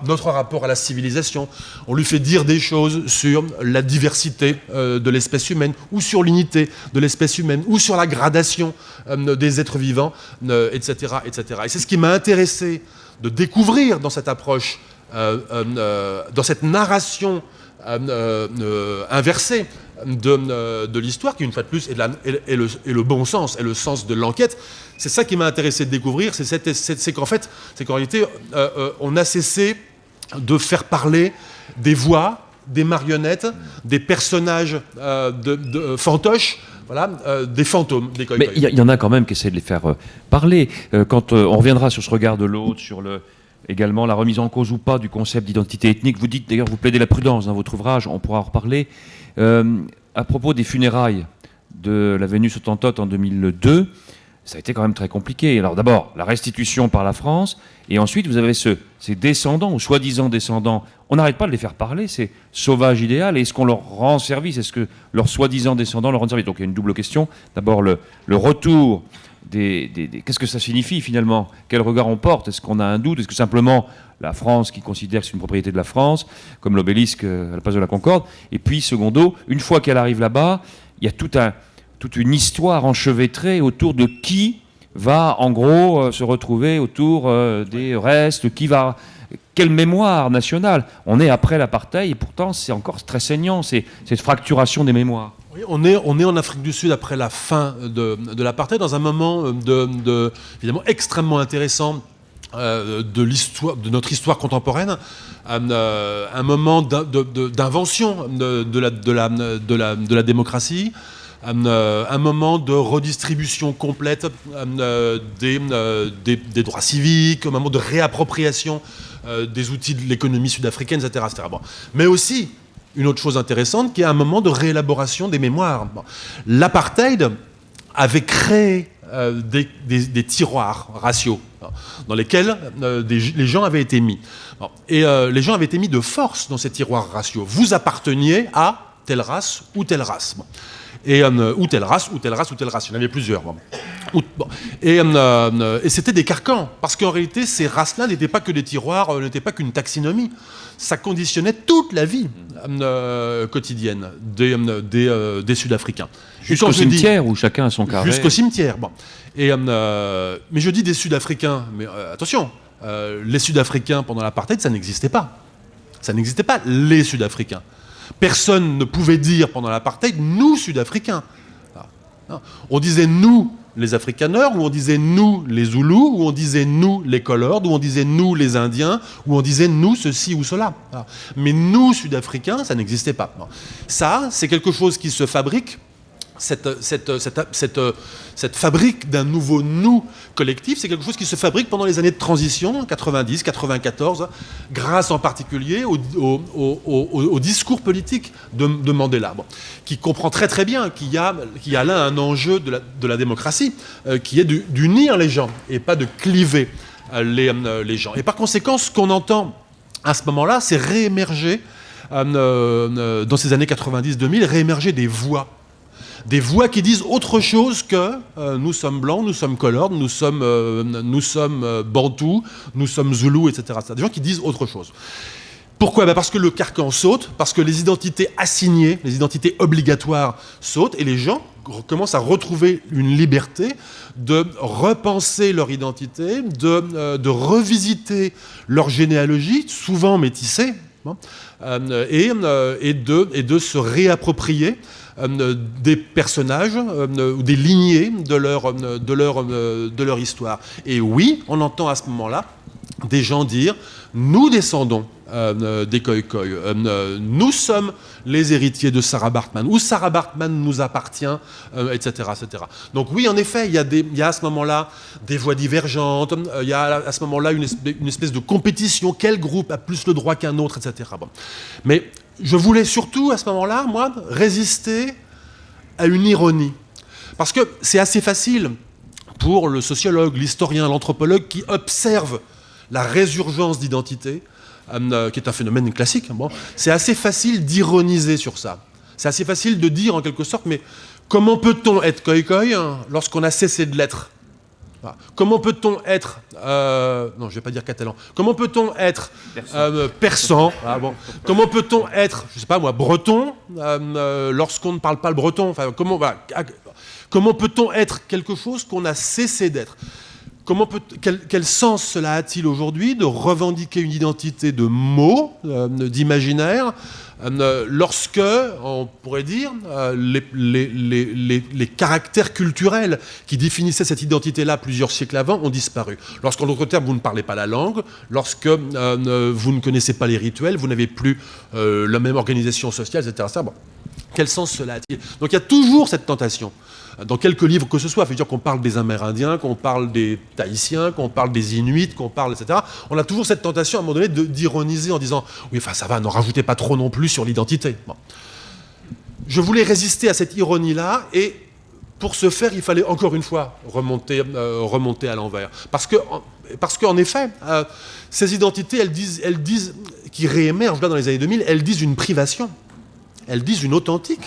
notre rapport à la civilisation. On lui fait dire des choses sur la diversité de l'espèce humaine, ou sur l'unité de l'espèce humaine, ou sur la gradation des êtres vivants, etc., etc. Et c'est ce qui m'a intéressé de découvrir dans cette approche, dans cette narration inversée de l'histoire, qui une fois de plus est le bon sens, est le sens de l'enquête. C'est ça qui m'a intéressé de découvrir, c'est qu'en réalité, on a cessé de faire parler des voix, des marionnettes, des personnages fantoches, des fantômes, des Khoïkhoïs. Mais il y en a quand même qui essaient de les faire parler. Quand on reviendra sur ce regard de l'autre, sur également la remise en cause ou pas du concept d'identité ethnique. Vous dites, d'ailleurs, vous plaidez la prudence dans votre ouvrage, on pourra en reparler. À propos des funérailles de la Vénus Hottentote en 2002, ça a été quand même très compliqué. Alors d'abord, la restitution par la France, et ensuite vous avez ces descendants, ou soi-disant descendants, on n'arrête pas de les faire parler, ces sauvages idéal, et est-ce qu'on leur rend service? Est-ce que leurs soi-disant descendants leur rendent service? Donc il y a une double question. D'abord, le retour qu'est-ce que ça signifie finalement? Quel regard on porte? Est-ce qu'on a un doute? Est-ce que simplement la France qui considère que c'est une propriété de la France, comme l'obélisque à la place de la Concorde? Et puis, secondo, une fois qu'elle arrive là-bas, il y a toute une histoire enchevêtrée autour de qui va en gros se retrouver autour des restes, quelle mémoire nationale? On est après l'apartheid et pourtant c'est encore très saignant, cette fracturation des mémoires. Oui, on est en Afrique du Sud après la fin de l'apartheid, dans un moment évidemment extrêmement intéressant de notre histoire contemporaine, un moment d'invention de la démocratie, un moment de redistribution complète des droits civiques, un moment de réappropriation des outils de l'économie sud-africaine, etc. etc. Bon. Mais aussi, une autre chose intéressante, qui est un moment de réélaboration des mémoires. Bon. L'apartheid avait créé des tiroirs raciaux dans lesquels les gens avaient été mis. Bon. Et les gens avaient été mis de force dans ces tiroirs raciaux. Vous apparteniez à telle race ou telle race. Bon. Et, ou telle race, ou telle race, ou telle race. Il y en avait plusieurs. Bon. Et c'était des carcans, parce qu'en réalité, ces races-là n'étaient pas que des tiroirs, n'étaient pas qu'une taxinomie. Ça conditionnait toute la vie quotidienne des Sud-Africains. Jusqu'au cimetière, où chacun a son carré. Jusqu'au cimetière, bon. Mais je dis des Sud-Africains, mais attention, les Sud-Africains pendant l'apartheid, ça n'existait pas. Ça n'existait pas, les Sud-Africains. Personne ne pouvait dire pendant l'apartheid, nous, Sud-Africains. Non. On disait nous, les Afrikaners, ou on disait nous, les Zoulous, ou on disait nous, les Colored, ou on disait nous, les Indiens, ou on disait nous, ceci ou cela. Mais nous, Sud-Africains, ça n'existait pas. Ça, c'est quelque chose qui se fabrique. Cette fabrique d'un nouveau nous collectif, c'est quelque chose qui se fabrique pendant les années de transition, 90, 94, grâce en particulier au discours politique de Mandela, qui comprend très très bien qu'il y a là un enjeu de la démocratie, qui est d'unir les gens et pas de cliver les gens. Et par conséquent, ce qu'on entend à ce moment-là, c'est réémerger, dans ces années 90-2000, réémerger des voix. Des voix qui disent autre chose que nous sommes blancs, nous sommes colored, nous sommes bantous, nous sommes zoulous, etc. Des gens qui disent autre chose. Pourquoi ? Parce que le carcan saute, parce que les identités assignées, les identités obligatoires sautent, et les gens commencent à retrouver une liberté de repenser leur identité, de revisiter leur généalogie, souvent métissée, et de se réapproprier des personnages ou des lignées de leur histoire. Et oui, on entend à ce moment-là des gens dire « nous descendons des Khoikhoi, nous sommes les héritiers de Sarah Baartman, ou Sarah Baartman nous appartient, etc., etc. » Donc oui, en effet, il y a à ce moment-là des voix divergentes, il y a à ce moment-là une espèce de compétition, quel groupe a plus le droit qu'un autre, etc. Bon. Mais je voulais surtout, à ce moment-là, moi, résister à une ironie. Parce que c'est assez facile pour le sociologue, l'historien, l'anthropologue qui observe la résurgence d'identité, qui est un phénomène classique. Bon, c'est assez facile d'ironiser sur ça. C'est assez facile de dire, en quelque sorte, mais comment peut-on être Khoikhoi lorsqu'on a cessé de l'être ? Comment peut-on être... non, je ne vais pas dire catalan. Comment peut-on être persan ? Comment peut-on être, je ne sais pas moi, breton lorsqu'on ne parle pas le breton ? Enfin, comment peut-on être quelque chose qu'on a cessé d'être ? Quel sens cela a-t-il aujourd'hui de revendiquer une identité de mots, d'imaginaire, lorsque, on pourrait dire, les caractères culturels qui définissaient cette identité-là plusieurs siècles avant ont disparu. Lorsqu'en d'autres termes, vous ne parlez pas la langue, lorsque vous ne connaissez pas les rituels, vous n'avez plus la même organisation sociale, etc. Bon. Quel sens cela a-t-il ? Donc il y a toujours cette tentation. Dans quelques livres que ce soit, faut dire qu'on parle des Amérindiens, qu'on parle des Tahitiens, qu'on parle des Inuits, qu'on parle, etc. On a toujours cette tentation, à un moment donné, d'ironiser en disant « Oui, enfin, ça va, n'en rajoutez pas trop non plus sur l'identité. » Bon. Je voulais résister à cette ironie-là, et pour ce faire, il fallait encore une fois remonter à l'envers. Parce qu'en effet, ces identités, elles disent, qui réémergent là dans les années 2000, elles disent une privation. Elles disent une authentique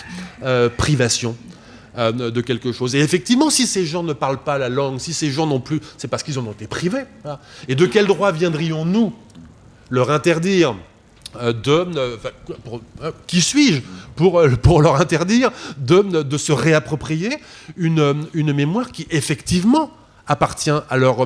privation de quelque chose. Et effectivement, si ces gens ne parlent pas la langue, si ces gens non plus, c'est parce qu'ils en ont été privés. Voilà. Et de quel droit viendrions-nous leur interdire qui suis-je pour leur interdire de se réapproprier une mémoire qui, effectivement, appartient à leur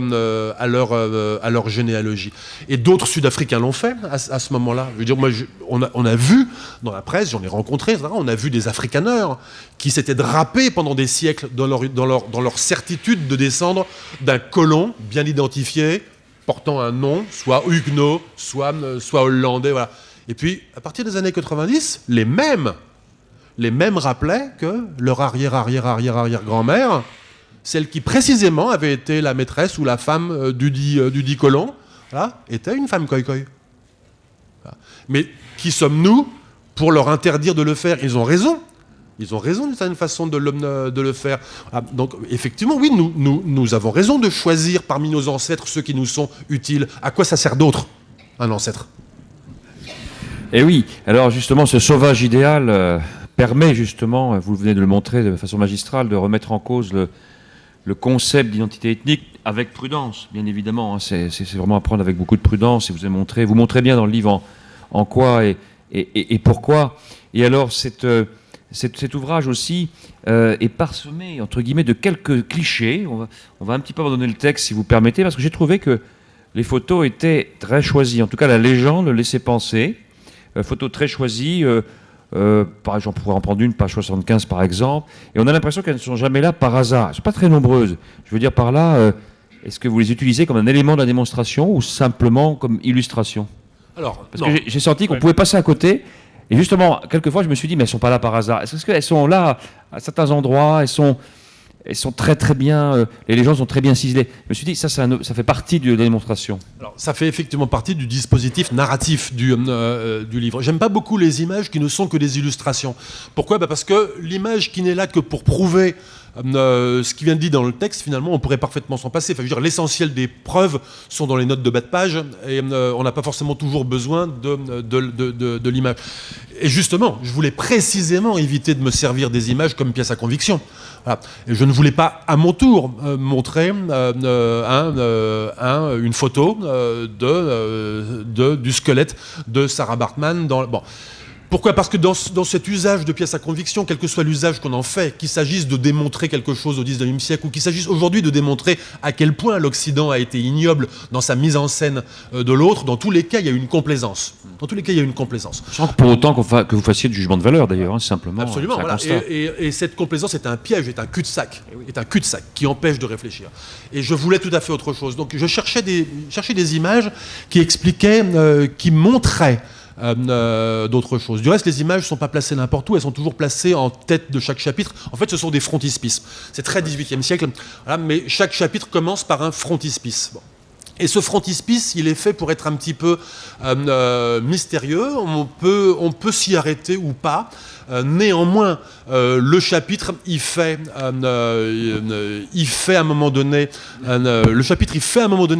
généalogie. Et d'autres Sud-Africains l'ont fait à ce moment-là. Je veux dire, moi, on a vu dans la presse, j'en ai rencontré, etc., on a vu des Afrikaners qui s'étaient drapés pendant des siècles dans leur certitude de descendre d'un colon bien identifié, portant un nom, soit huguenot, soit hollandais, voilà. Et puis, à partir des années 90, les mêmes rappelaient que leur arrière-arrière-arrière-arrière-grand-mère, celle qui précisément avait été la maîtresse ou la femme du dit colon, voilà, était une femme Khoikhoi. Voilà. Mais qui sommes-nous pour leur interdire de le faire ? Ils ont raison. Ils ont raison d'une certaine façon de le faire. Voilà. Donc effectivement, oui, nous avons raison de choisir parmi nos ancêtres ceux qui nous sont utiles. À quoi ça sert d'autre, un ancêtre ? Et oui, alors justement, ce sauvage idéal permet justement, vous venez de le montrer de façon magistrale, de remettre en cause le concept d'identité ethnique avec prudence, bien évidemment. Hein. C'est vraiment à prendre avec beaucoup de prudence. Et vous montrez bien dans le livre en quoi et pourquoi. Et alors, cet ouvrage aussi est parsemé, entre guillemets, de quelques clichés. On va un petit peu abandonner le texte, si vous permettez, parce que j'ai trouvé que les photos étaient très choisies. En tout cas, la légende le laissait penser. Photos très choisies. Par exemple, on pourrait en prendre une, page 75 par exemple. Et on a l'impression qu'elles ne sont jamais là par hasard. Elles ne sont pas très nombreuses. Je veux dire par là, est-ce que vous les utilisez comme un élément de la démonstration ou simplement comme illustration? Alors, parce que j'ai senti qu'on pouvait passer à côté. Et justement, quelquefois, je me suis dit, mais elles ne sont pas là par hasard. Est-ce qu'elles sont là à certains endroits? Elles sont très très bien, les légendes sont très bien ciselées. Je me suis dit, ça fait partie de la démonstration. Alors, ça fait effectivement partie du dispositif narratif du livre. J'aime pas beaucoup les images qui ne sont que des illustrations. Pourquoi ? Parce que l'image qui n'est là que pour prouver ce qui vient de dire dans le texte, finalement, on pourrait parfaitement s'en passer. Enfin, je veux dire, l'essentiel des preuves sont dans les notes de bas de page et on n'a pas forcément toujours besoin de l'image. Et justement, je voulais précisément éviter de me servir des images comme pièce à conviction. Voilà. Et je ne voulais pas, à mon tour, montrer une photo du squelette de Sarah Baartman. Pourquoi ? Parce que dans cet usage de pièces à conviction, quel que soit l'usage qu'on en fait, qu'il s'agisse de démontrer quelque chose au XIXe siècle ou qu'il s'agisse aujourd'hui de démontrer à quel point l'Occident a été ignoble dans sa mise en scène de l'autre, dans tous les cas, il y a une complaisance. Sans que pour autant que vous fassiez du jugement de valeur, d'ailleurs, hein, simplement. Absolument, voilà. Et cette complaisance est un piège, est un cul-de-sac, qui empêche de réfléchir. Et je voulais tout à fait autre chose. Donc je cherchais des images qui expliquaient, qui montraient d'autres choses. Du reste, les images ne sont pas placées n'importe où, elles sont toujours placées en tête de chaque chapitre. En fait, ce sont des frontispices. C'est très 18e siècle, voilà, mais chaque chapitre commence par un frontispice. Bon. Et ce frontispice, il est fait pour être un petit peu mystérieux. On peut s'y arrêter ou pas. Néanmoins, le chapitre, il fait à un moment donné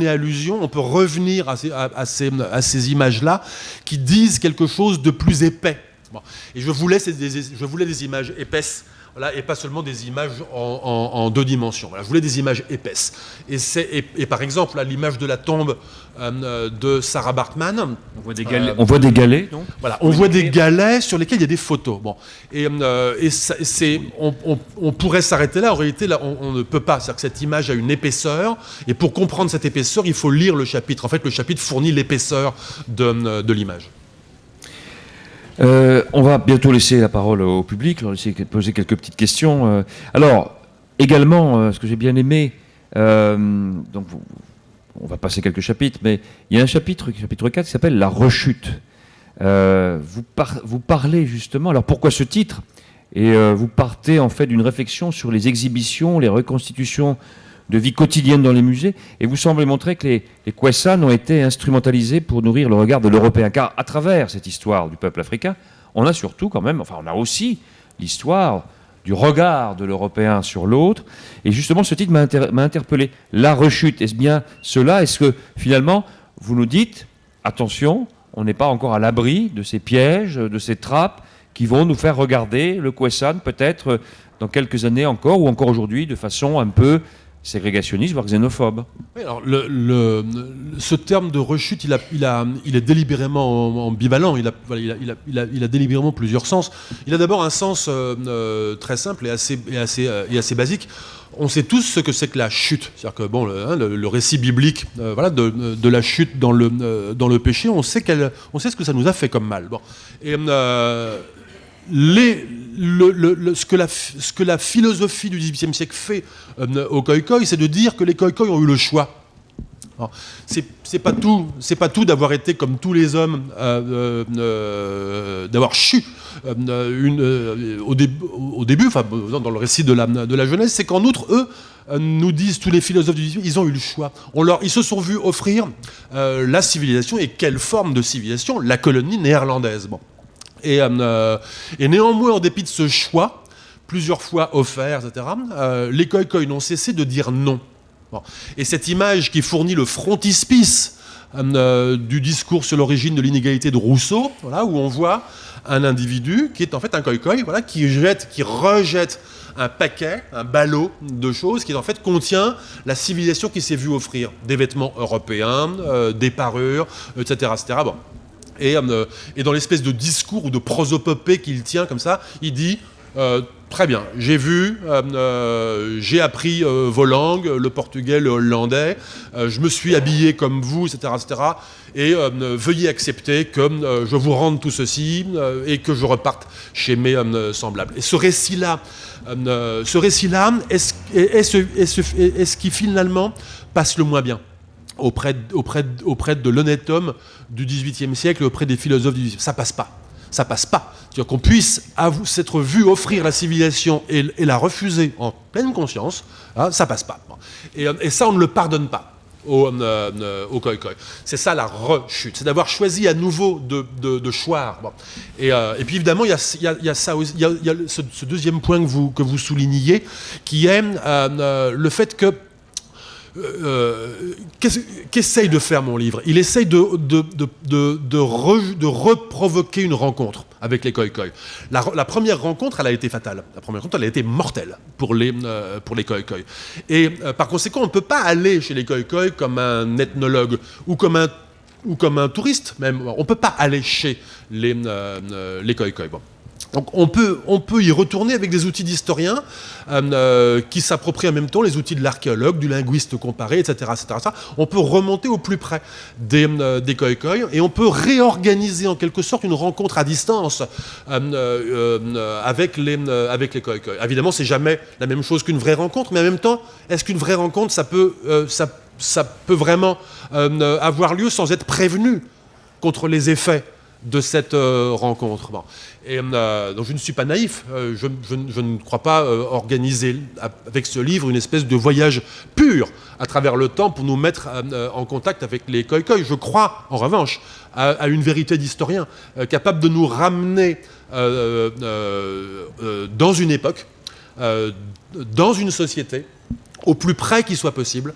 allusion. On peut revenir à ces images-là qui disent quelque chose de plus épais. Bon. Et je voulais des images épaisses. Voilà, et pas seulement des images en deux dimensions. Voilà, je voulais des images épaisses. Et par exemple, là, l'image de la tombe de Sarah Baartman. On voit des galets, donc. Voilà, on voit des galets sur lesquels il y a des photos. Bon, on pourrait s'arrêter là. En réalité, là, on ne peut pas. C'est-à-dire que cette image a une épaisseur, et pour comprendre cette épaisseur, il faut lire le chapitre. En fait, le chapitre fournit l'épaisseur de l'image. On va bientôt laisser la parole au public, leur laisser poser quelques petites questions. Alors, également, ce que j'ai bien aimé, donc on va passer quelques chapitres, mais il y a un chapitre 4, qui s'appelle « La rechute ». Vous parlez justement, alors pourquoi ce titre ? Et vous partez en fait d'une réflexion sur les exhibitions, les reconstitutions de vie quotidienne dans les musées, et vous semblez montrer que les Kouessans ont été instrumentalisés pour nourrir le regard de l'Européen. Car à travers cette histoire du peuple africain, on a surtout quand même, on a aussi l'histoire du regard de l'Européen sur l'autre. Et justement, ce titre m'a interpellé. La rechute, est-ce bien cela? Est-ce que finalement, vous nous dites, attention, on n'est pas encore à l'abri de ces pièges, de ces trappes qui vont nous faire regarder le Kouessan peut-être dans quelques années encore, ou encore aujourd'hui, de façon un peu ségrégationniste, voire xénophobe. Oui, alors ce terme de rechute, il est délibérément ambivalent. Il a délibérément plusieurs sens. Il a d'abord un sens très simple et assez basique. On sait tous ce que c'est que la chute. C'est-à-dire que le récit biblique, de la chute dans le péché, on sait ce que ça nous a fait comme mal. Bon. Et ce que la philosophie du XVIIIe siècle fait aux Khoï-Khoï, c'est de dire que les Khoï-Khoï ont eu le choix. C'est pas tout d'avoir été comme tous les hommes, d'avoir chu au début, enfin dans le récit de la Genèse, c'est qu'en outre eux nous disent tous les philosophes du XVIIIe, ils ont eu le choix. Ils se sont vus offrir la civilisation, et quelle forme de civilisation? La colonie néerlandaise. Bon. Et néanmoins, en dépit de ce choix, plusieurs fois offert, etc., les Khoï-Khoï n'ont cessé de dire non. Bon. Et cette image qui fournit le frontispice du discours sur l'origine de l'inégalité de Rousseau, voilà, où on voit un individu qui est en fait un coï-coï, voilà, qui rejette un paquet, un ballot de choses qui en fait contient la civilisation qui s'est vue offrir des vêtements européens, des parures, etc. etc. Bon. Et dans l'espèce de discours ou de prosopopée qu'il tient comme ça, il dit très bien, j'ai vu, j'ai appris vos langues, le portugais, le hollandais, je me suis habillé comme vous, etc. etc. Et veuillez accepter que je vous rende tout ceci et que je reparte chez mes semblables. Et ce récit-là, est ce qui finalement passe le moins bien auprès de l'honnête homme du XVIIIe siècle, auprès des philosophes du XVIIIe siècle. Ça passe pas. C'est-à-dire qu'on puisse s'être vu offrir la civilisation et la refuser en pleine conscience, hein, ça passe pas. Et ça, on ne le pardonne pas au coï-coï. C'est ça la rechute, c'est d'avoir choisi à nouveau de choir. Bon. Et puis évidemment, il y a ça aussi, il y a ce deuxième point que vous souligniez, qui est le fait que qu'essaye de faire mon livre? Il essaye de reprovoquer une rencontre avec les coï-coï. La première rencontre, elle a été fatale. La première rencontre, elle a été mortelle pour les coï-coï. Et par conséquent, on ne peut pas aller chez les coï-coï comme un ethnologue ou comme un touriste même. On ne peut pas aller chez les coï-coï. Bon. Donc on peut y retourner avec des outils d'historien qui s'approprient en même temps les outils de l'archéologue, du linguiste comparé, etc., etc. On peut remonter au plus près des coï-coï et on peut réorganiser en quelque sorte une rencontre à distance avec les coï-coï. Évidemment, c'est jamais la même chose qu'une vraie rencontre, mais en même temps, est-ce qu'une vraie rencontre, ça peut vraiment avoir lieu sans être prévenu contre les effets de cette rencontre. Bon. Et donc je ne suis pas naïf, je ne crois pas organiser avec ce livre une espèce de voyage pur à travers le temps pour nous mettre en contact avec les coï-coï. Je crois en revanche à une vérité d'historien capable de nous ramener dans une époque, dans une société, au plus près qu'il soit possible,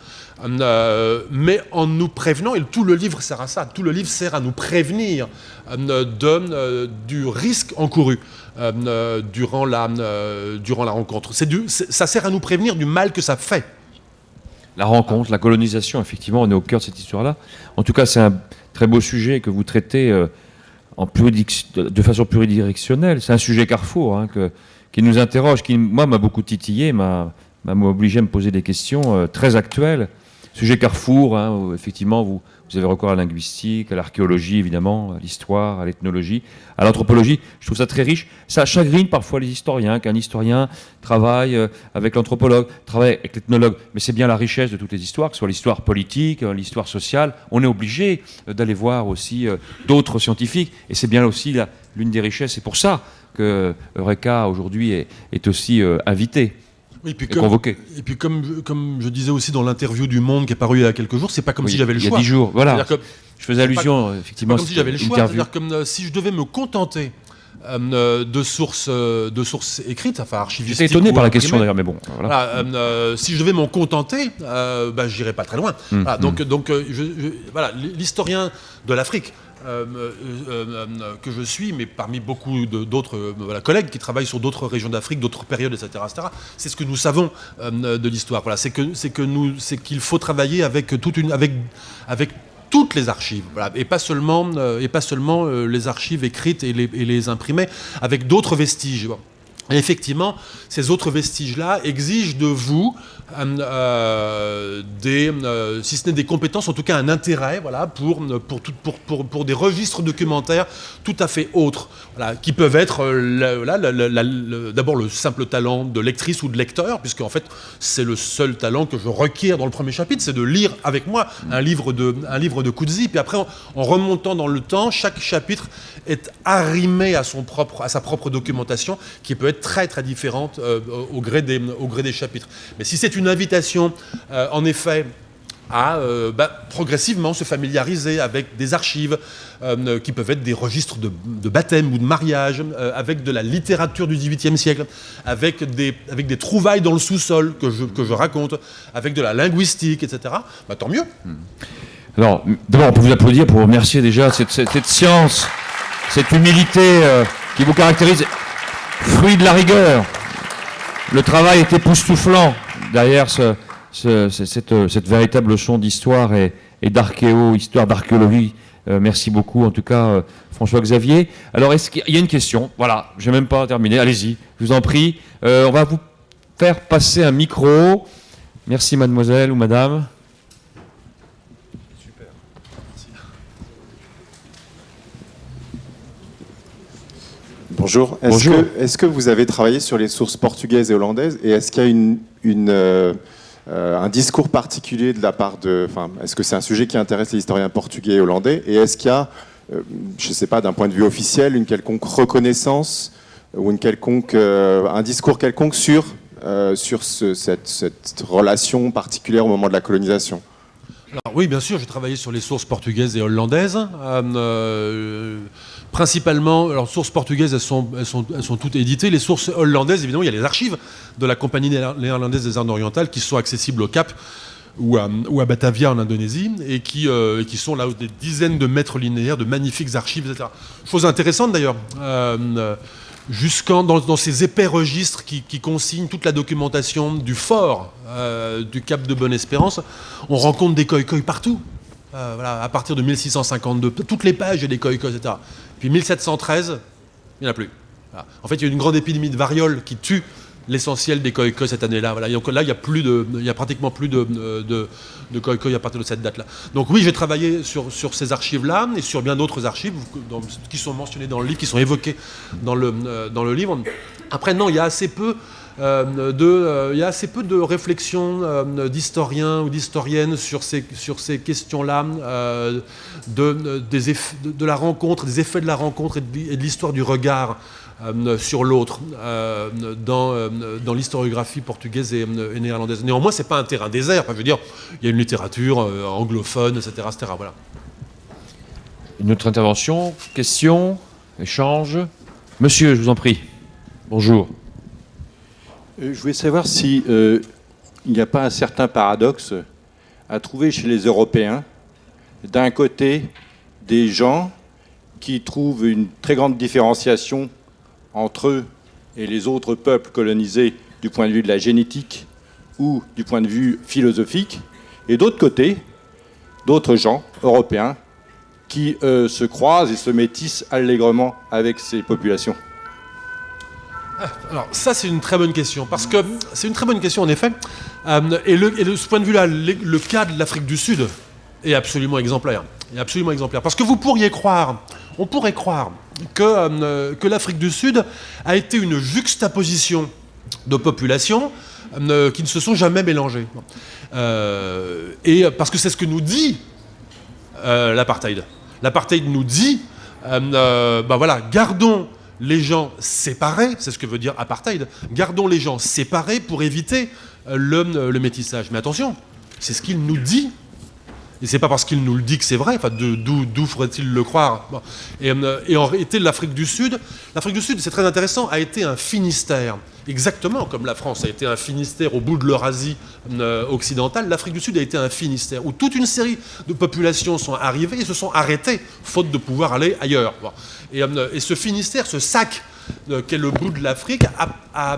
mais en nous prévenant, et tout le livre sert à ça, tout le livre sert à nous prévenir du risque encouru durant la rencontre. Ça sert à nous prévenir du mal que ça fait. La rencontre, la colonisation, effectivement, on est au cœur de cette histoire-là. En tout cas, c'est un très beau sujet que vous traitez de façon pluridirectionnelle. C'est un sujet carrefour qui nous interroge, qui, moi, m'a beaucoup titillé, m'a obligé à me poser des questions très actuelles. Sujet carrefour, où effectivement, vous avez recours à la linguistique, à l'archéologie, évidemment, à l'histoire, à l'ethnologie, à l'anthropologie. Je trouve ça très riche. Ça chagrine parfois les historiens, qu'un historien travaille avec l'anthropologue, travaille avec l'ethnologue. Mais c'est bien la richesse de toutes les histoires, que ce soit l'histoire politique, l'histoire sociale. On est obligé d'aller voir aussi d'autres scientifiques. Et c'est bien aussi l'une des richesses. C'est pour ça que Eureka, aujourd'hui, est aussi invité. Oui, et puis comme je disais aussi dans l'interview du Monde qui est paru il y a quelques jours, c'est pas comme si j'avais le choix. Il y a 10 jours, voilà. Je faisais allusion, effectivement. C'est pas comme si j'avais le choix. C'est-à-dire comme si je devais me contenter de sources écrites, enfin archivistiques. J'étais étonné par la question d'ailleurs, mais bon. Voilà. Si je devais m'en contenter, j'irais pas très loin. Voilà, l'historien de l'Afrique. Que je suis, mais parmi beaucoup d'autres collègues qui travaillent sur d'autres régions d'Afrique, d'autres périodes, etc., c'est ce que nous savons de l'histoire. Voilà, c'est qu'il faut travailler avec toutes les archives, voilà, et pas seulement les archives écrites et les imprimées, avec d'autres vestiges. Bon. Et effectivement, ces autres vestiges-là exigent de vous si ce n'est des compétences, en tout cas un intérêt, voilà, pour des registres documentaires tout à fait autres, voilà, qui peuvent être d'abord le simple talent de lectrice ou de lecteur, puisque en fait c'est le seul talent que je requiers dans le premier chapitre, c'est de lire avec moi un livre de Coetzee, puis après en remontant dans le temps, chaque chapitre est arrimé à sa propre documentation, qui peut être très très différente au gré des chapitres. Mais si c'est une invitation, en effet, à progressivement se familiariser avec des archives qui peuvent être des registres de baptême ou de mariage, avec de la littérature du XVIIIe siècle, avec des trouvailles dans le sous-sol que je raconte, avec de la linguistique, etc., tant mieux. Alors, d'abord, on peut vous applaudir pour remercier déjà cette science, cette humilité qui vous caractérise, fruit de la rigueur. Le travail est époustouflant derrière cette véritable leçon d'histoire et histoire d'archéologie. Merci beaucoup, en tout cas, François-Xavier. Alors, est-ce qu'il y a une question? Voilà, je n'ai même pas terminé. Allez-y, je vous en prie. On va vous faire passer un micro. Merci, mademoiselle ou madame. Super. Merci. Bonjour. Est-ce que vous avez travaillé sur les sources portugaises et hollandaises, et est-ce qu'il y a un discours particulier de la part est-ce que c'est un sujet qui intéresse les historiens portugais et hollandais, et est-ce qu'il y a, je ne sais pas, d'un point de vue officiel, une quelconque reconnaissance ou un discours quelconque sur cette relation particulière au moment de la colonisation? Alors, oui, bien sûr, j'ai travaillé sur les sources portugaises et hollandaises. Principalement, alors sources portugaises, elles sont toutes éditées. Les sources hollandaises, évidemment, il y a les archives de la Compagnie néerlandaise des Indes orientales qui sont accessibles au Cap ou à Batavia en Indonésie, et qui sont là des dizaines de mètres linéaires de magnifiques archives, etc. Chose intéressante d'ailleurs, dans ces épais registres qui consignent toute la documentation du fort du Cap de Bonne-Espérance, on rencontre des khoikhoi partout. Voilà, à partir de 1652, toutes les pages, il y a des khoikhoi, etc. Puis 1713, il n'y en a plus. Voilà. En fait, il y a eu une grande épidémie de variole qui tue l'essentiel des khoikhoi cette année-là. Voilà. Donc là, il y a pratiquement plus de khoikhoi à partir de cette date-là. Donc oui, j'ai travaillé sur ces archives-là et sur bien d'autres archives qui sont mentionnées dans le livre, qui sont évoquées dans le livre. Après, non, il y a assez peu de réflexions d'historiens ou d'historiennes sur ces questions-là, de la rencontre, des effets de la rencontre et de l'histoire du regard sur l'autre dans l'historiographie portugaise et néerlandaise. Néanmoins, c'est pas un terrain désert. Enfin, je veux dire, il y a une littérature anglophone, etc., etc. Voilà. Une autre intervention, question, échange. Monsieur, je vous en prie. Bonjour. Je voulais savoir si il n'y a pas un certain paradoxe à trouver chez les Européens. D'un côté, des gens qui trouvent une très grande différenciation entre eux et les autres peuples colonisés du point de vue de la génétique ou du point de vue philosophique, et d'autre côté, d'autres gens européens qui se croisent et se métissent allègrement avec ces populations. Alors ça, c'est une très bonne question, parce que c'est une très bonne question en effet, et de ce point de vue-là, le cas de l'Afrique du Sud est absolument exemplaire. Parce que on pourrait croire que l'Afrique du Sud a été une juxtaposition de populations qui ne se sont jamais mélangées. Et parce que c'est ce que nous dit l'apartheid. L'apartheid nous dit, voilà, gardons les gens séparés, c'est ce que veut dire apartheid, gardons les gens séparés pour éviter le métissage. Mais attention, c'est ce qu'il nous dit. Et c'est pas parce qu'il nous le dit que c'est vrai. Enfin, d'où faudrait-il le croire? Bon. Et en réalité, l'Afrique du Sud, c'est très intéressant, a été un Finistère. Exactement comme la France a été un Finistère au bout de l'Eurasie occidentale, l'Afrique du Sud a été un Finistère où toute une série de populations sont arrivées et se sont arrêtées, faute de pouvoir aller ailleurs. Bon. Et ce Finistère, ce sac qu'est le bout de l'Afrique, a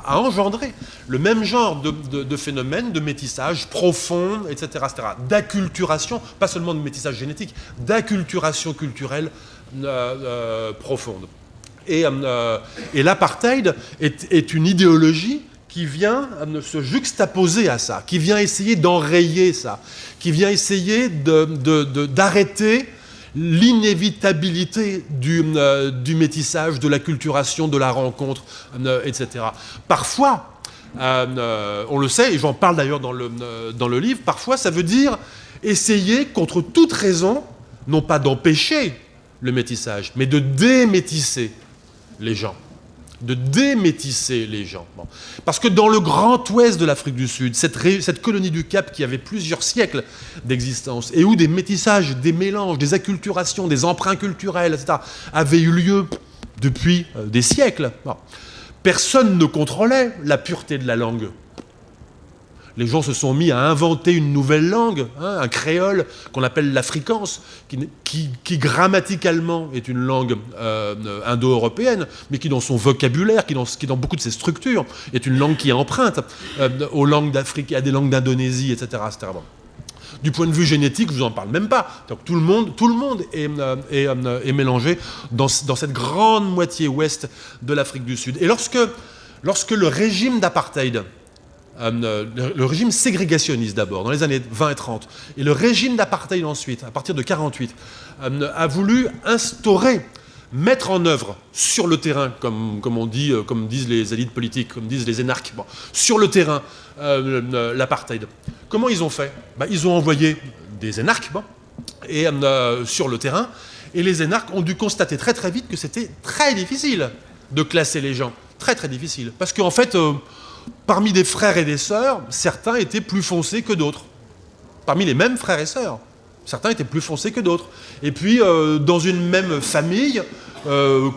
engendré le même genre de phénomène de métissage profond, etc., d'acculturation, pas seulement de métissage génétique, d'acculturation culturelle profonde. Et l'apartheid est une idéologie qui vient se juxtaposer à ça, qui vient essayer d'enrayer ça, qui vient essayer d'arrêter l'inévitabilité du métissage, de l'acculturation, de la rencontre, etc. Parfois, on le sait, et j'en parle d'ailleurs dans le livre, parfois ça veut dire essayer contre toute raison, non pas d'empêcher le métissage, mais de démétisser les gens. Bon. Parce que dans le grand ouest de l'Afrique du Sud, cette colonie du Cap qui avait plusieurs siècles d'existence et où des métissages, des mélanges, des acculturations, des emprunts culturels, etc., avaient eu lieu depuis des siècles, bon. Personne ne contrôlait la pureté de la langue. les gens se sont mis à inventer une nouvelle langue, hein, un créole qu'on appelle l'afrikaans, qui grammaticalement est une langue indo-européenne, mais qui dans son vocabulaire, qui dans beaucoup de ses structures, est une langue qui est empreinte aux langues d'Afrique, à des langues d'Indonésie, etc. etc. Bon. Du point de vue génétique, je vous en parle même pas. Donc, tout le monde est mélangé dans cette grande moitié ouest de l'Afrique du Sud. Et lorsque le régime d'apartheid, le régime ségrégationniste d'abord, dans les années 20 et 30, et le régime d'apartheid ensuite, à partir de 48, a voulu mettre en œuvre sur le terrain, comme disent les élites politiques, comme disent les énarques, bon, sur le terrain, l'apartheid. Comment ils ont fait? Ils ont envoyé des énarques sur le terrain, et les énarques ont dû constater très très vite que c'était très difficile de classer les gens. Très très difficile. Parce qu'en fait, parmi des frères et des sœurs, certains étaient plus foncés que d'autres. Parmi les mêmes frères et sœurs, certains étaient plus foncés que d'autres. Et puis, dans une même famille,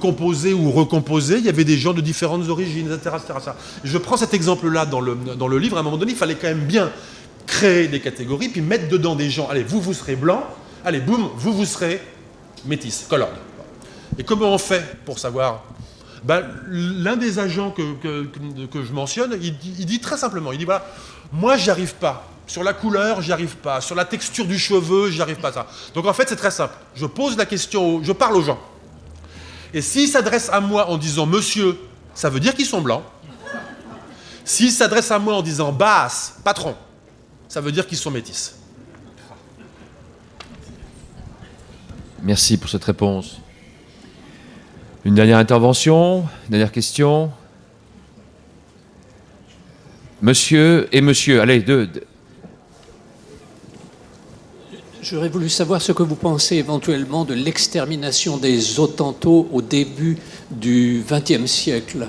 composée ou recomposée, il y avait des gens de différentes origines, etc. etc. Je prends cet exemple-là dans le livre. À un moment donné, il fallait quand même bien créer des catégories, puis mettre dedans des gens. Allez, vous serez blanc. Allez, boum, vous serez métis, colored. Et comment on fait pour savoir? L'un des agents que je mentionne, il dit très simplement, il dit voilà, moi j'y arrive pas. Sur la couleur, j'y arrive pas. Sur la texture du cheveu, j'y arrive pas. Ça. Donc en fait, c'est très simple. Je pose la question, je parle aux gens. Et s'ils s'adressent à moi en disant monsieur, ça veut dire qu'ils sont blancs. S'ils s'adressent à moi en disant basse, patron, ça veut dire qu'ils sont métis. Merci pour cette réponse. Une dernière intervention, une dernière question. Monsieur et monsieur, allez, deux. J'aurais voulu savoir ce que vous pensez éventuellement de l'extermination des Hottentots au début du XXe siècle,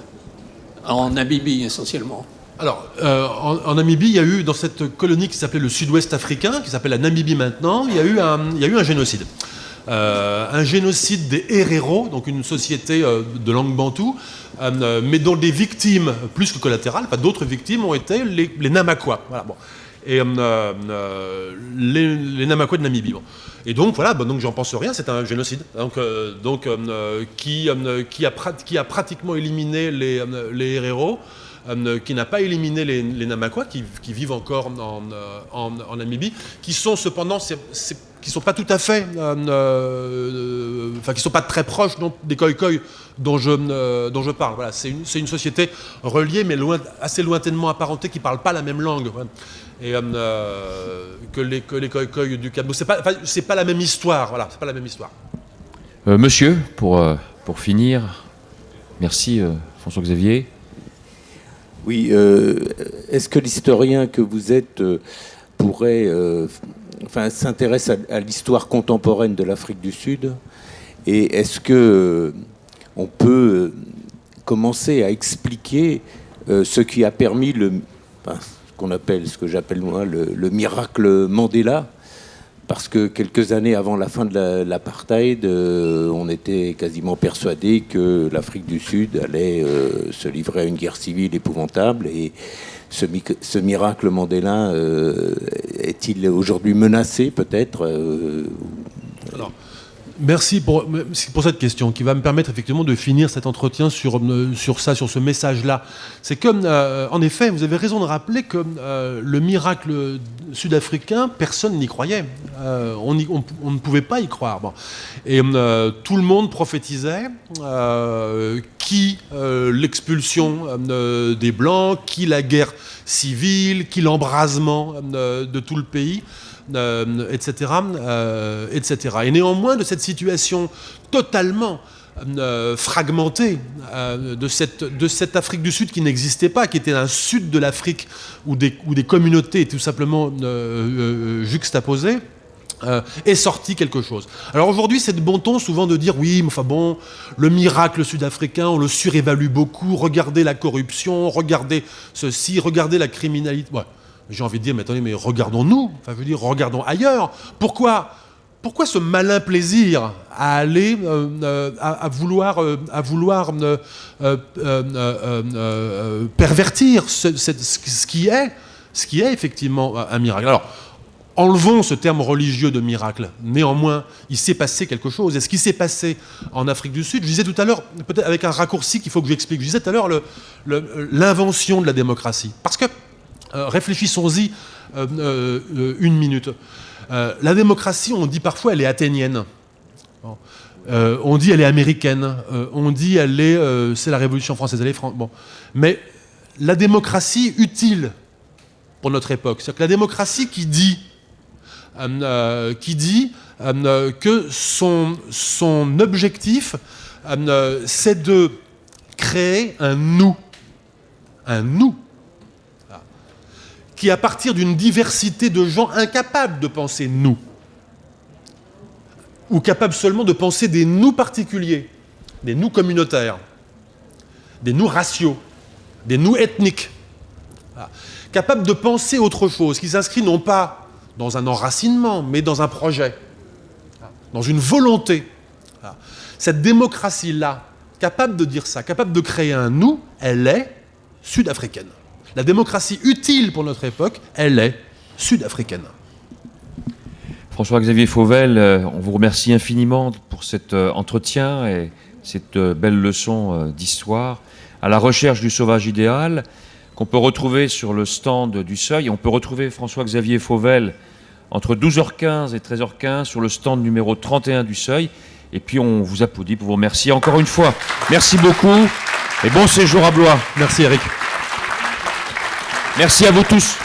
en Namibie essentiellement. Alors, en Namibie, il y a eu, dans cette colonie qui s'appelait le Sud-Ouest africain, qui s'appelle la Namibie maintenant, il y a eu un génocide. Un génocide des Herero, donc une société de langue bantoue, mais dont des victimes, plus que collatérales, d'autres victimes ont été les Namakwa. Voilà, bon. Et les Namakwa de Namibie. Bon. Et donc, voilà, donc j'en pense rien, c'est un génocide qui a pratiquement éliminé les Herero, qui n'a pas éliminé les Namakwa, qui vivent encore en Namibie, qui sont cependant, qui sont pas tout à fait, qui sont pas très proches des Khoikhoi dont je parle. Voilà, c'est une société reliée, mais assez lointainement apparentée, qui parle pas la même langue. Voilà. Et que les Khoikhoi du Cap. C'est pas la même histoire. Voilà, c'est pas la même histoire. Monsieur, pour finir, merci François-Xavier. Oui, est-ce que l'historien que vous êtes pourrait s'intéresse à l'histoire contemporaine de l'Afrique du Sud? Et est-ce que on peut commencer à expliquer ce qui a permis ce que j'appelle moi le miracle Mandela? Parce que quelques années avant la fin de l'apartheid, on était quasiment persuadé que l'Afrique du Sud allait se livrer à une guerre civile épouvantable. Et ce miracle Mandela est-il aujourd'hui menacé, peut-être Alors, merci pour cette question qui va me permettre effectivement de finir cet entretien sur ce message-là. C'est comme, en effet, vous avez raison de rappeler que le miracle sud-africain, personne n'y croyait. On ne pouvait pas y croire. Bon. Et tout le monde prophétisait l'expulsion des Blancs, la guerre civile, l'embrasement de tout le pays. Etc. Et néanmoins, de cette situation totalement fragmentée de cette Afrique du Sud qui n'existait pas, qui était un sud de l'Afrique où des communautés étaient tout simplement juxtaposées, est sorti quelque chose. Alors aujourd'hui, c'est de bon ton souvent de dire oui, mais enfin bon, le miracle sud-africain, on le surévalue beaucoup, regardez la corruption, regardez ceci, regardez la criminalité. Ouais. J'ai envie de dire, mais attendez, mais regardons-nous, regardons ailleurs. Pourquoi ce malin plaisir à aller, à vouloir pervertir ce qui est ce qui est effectivement un miracle. Alors, enlevons ce terme religieux de miracle. Néanmoins, il s'est passé quelque chose. Et ce qui s'est passé en Afrique du Sud, je disais tout à l'heure, peut-être avec un raccourci qu'il faut que j'explique, je disais tout à l'heure l'invention de la démocratie. Parce que, réfléchissons-y une minute. La démocratie, on dit parfois, elle est athénienne. On dit elle est américaine. On dit c'est la Révolution française. Elle est bon. Mais la démocratie utile pour notre époque, c'est-à-dire que la démocratie qui dit que son objectif, c'est de créer un nous, qui, à partir d'une diversité de gens incapables de penser nous, ou capables seulement de penser des nous particuliers, des nous communautaires, des nous raciaux, des nous ethniques, capables de penser autre chose, qui s'inscrit non pas dans un enracinement, mais dans un projet, dans une volonté. Cette démocratie-là, capable de dire ça, capable de créer un nous, elle est sud-africaine. La démocratie utile pour notre époque, elle est sud-africaine. François-Xavier Fauvel, on vous remercie infiniment pour cet entretien et cette belle leçon d'histoire. À la recherche du sauvage idéal, qu'on peut retrouver sur le stand du Seuil. On peut retrouver François-Xavier Fauvel entre 12h15 et 13h15 sur le stand numéro 31 du Seuil. Et puis on vous applaudit pour vous remercier encore une fois. Merci beaucoup et bon séjour à Blois. Merci Eric. Merci à vous tous.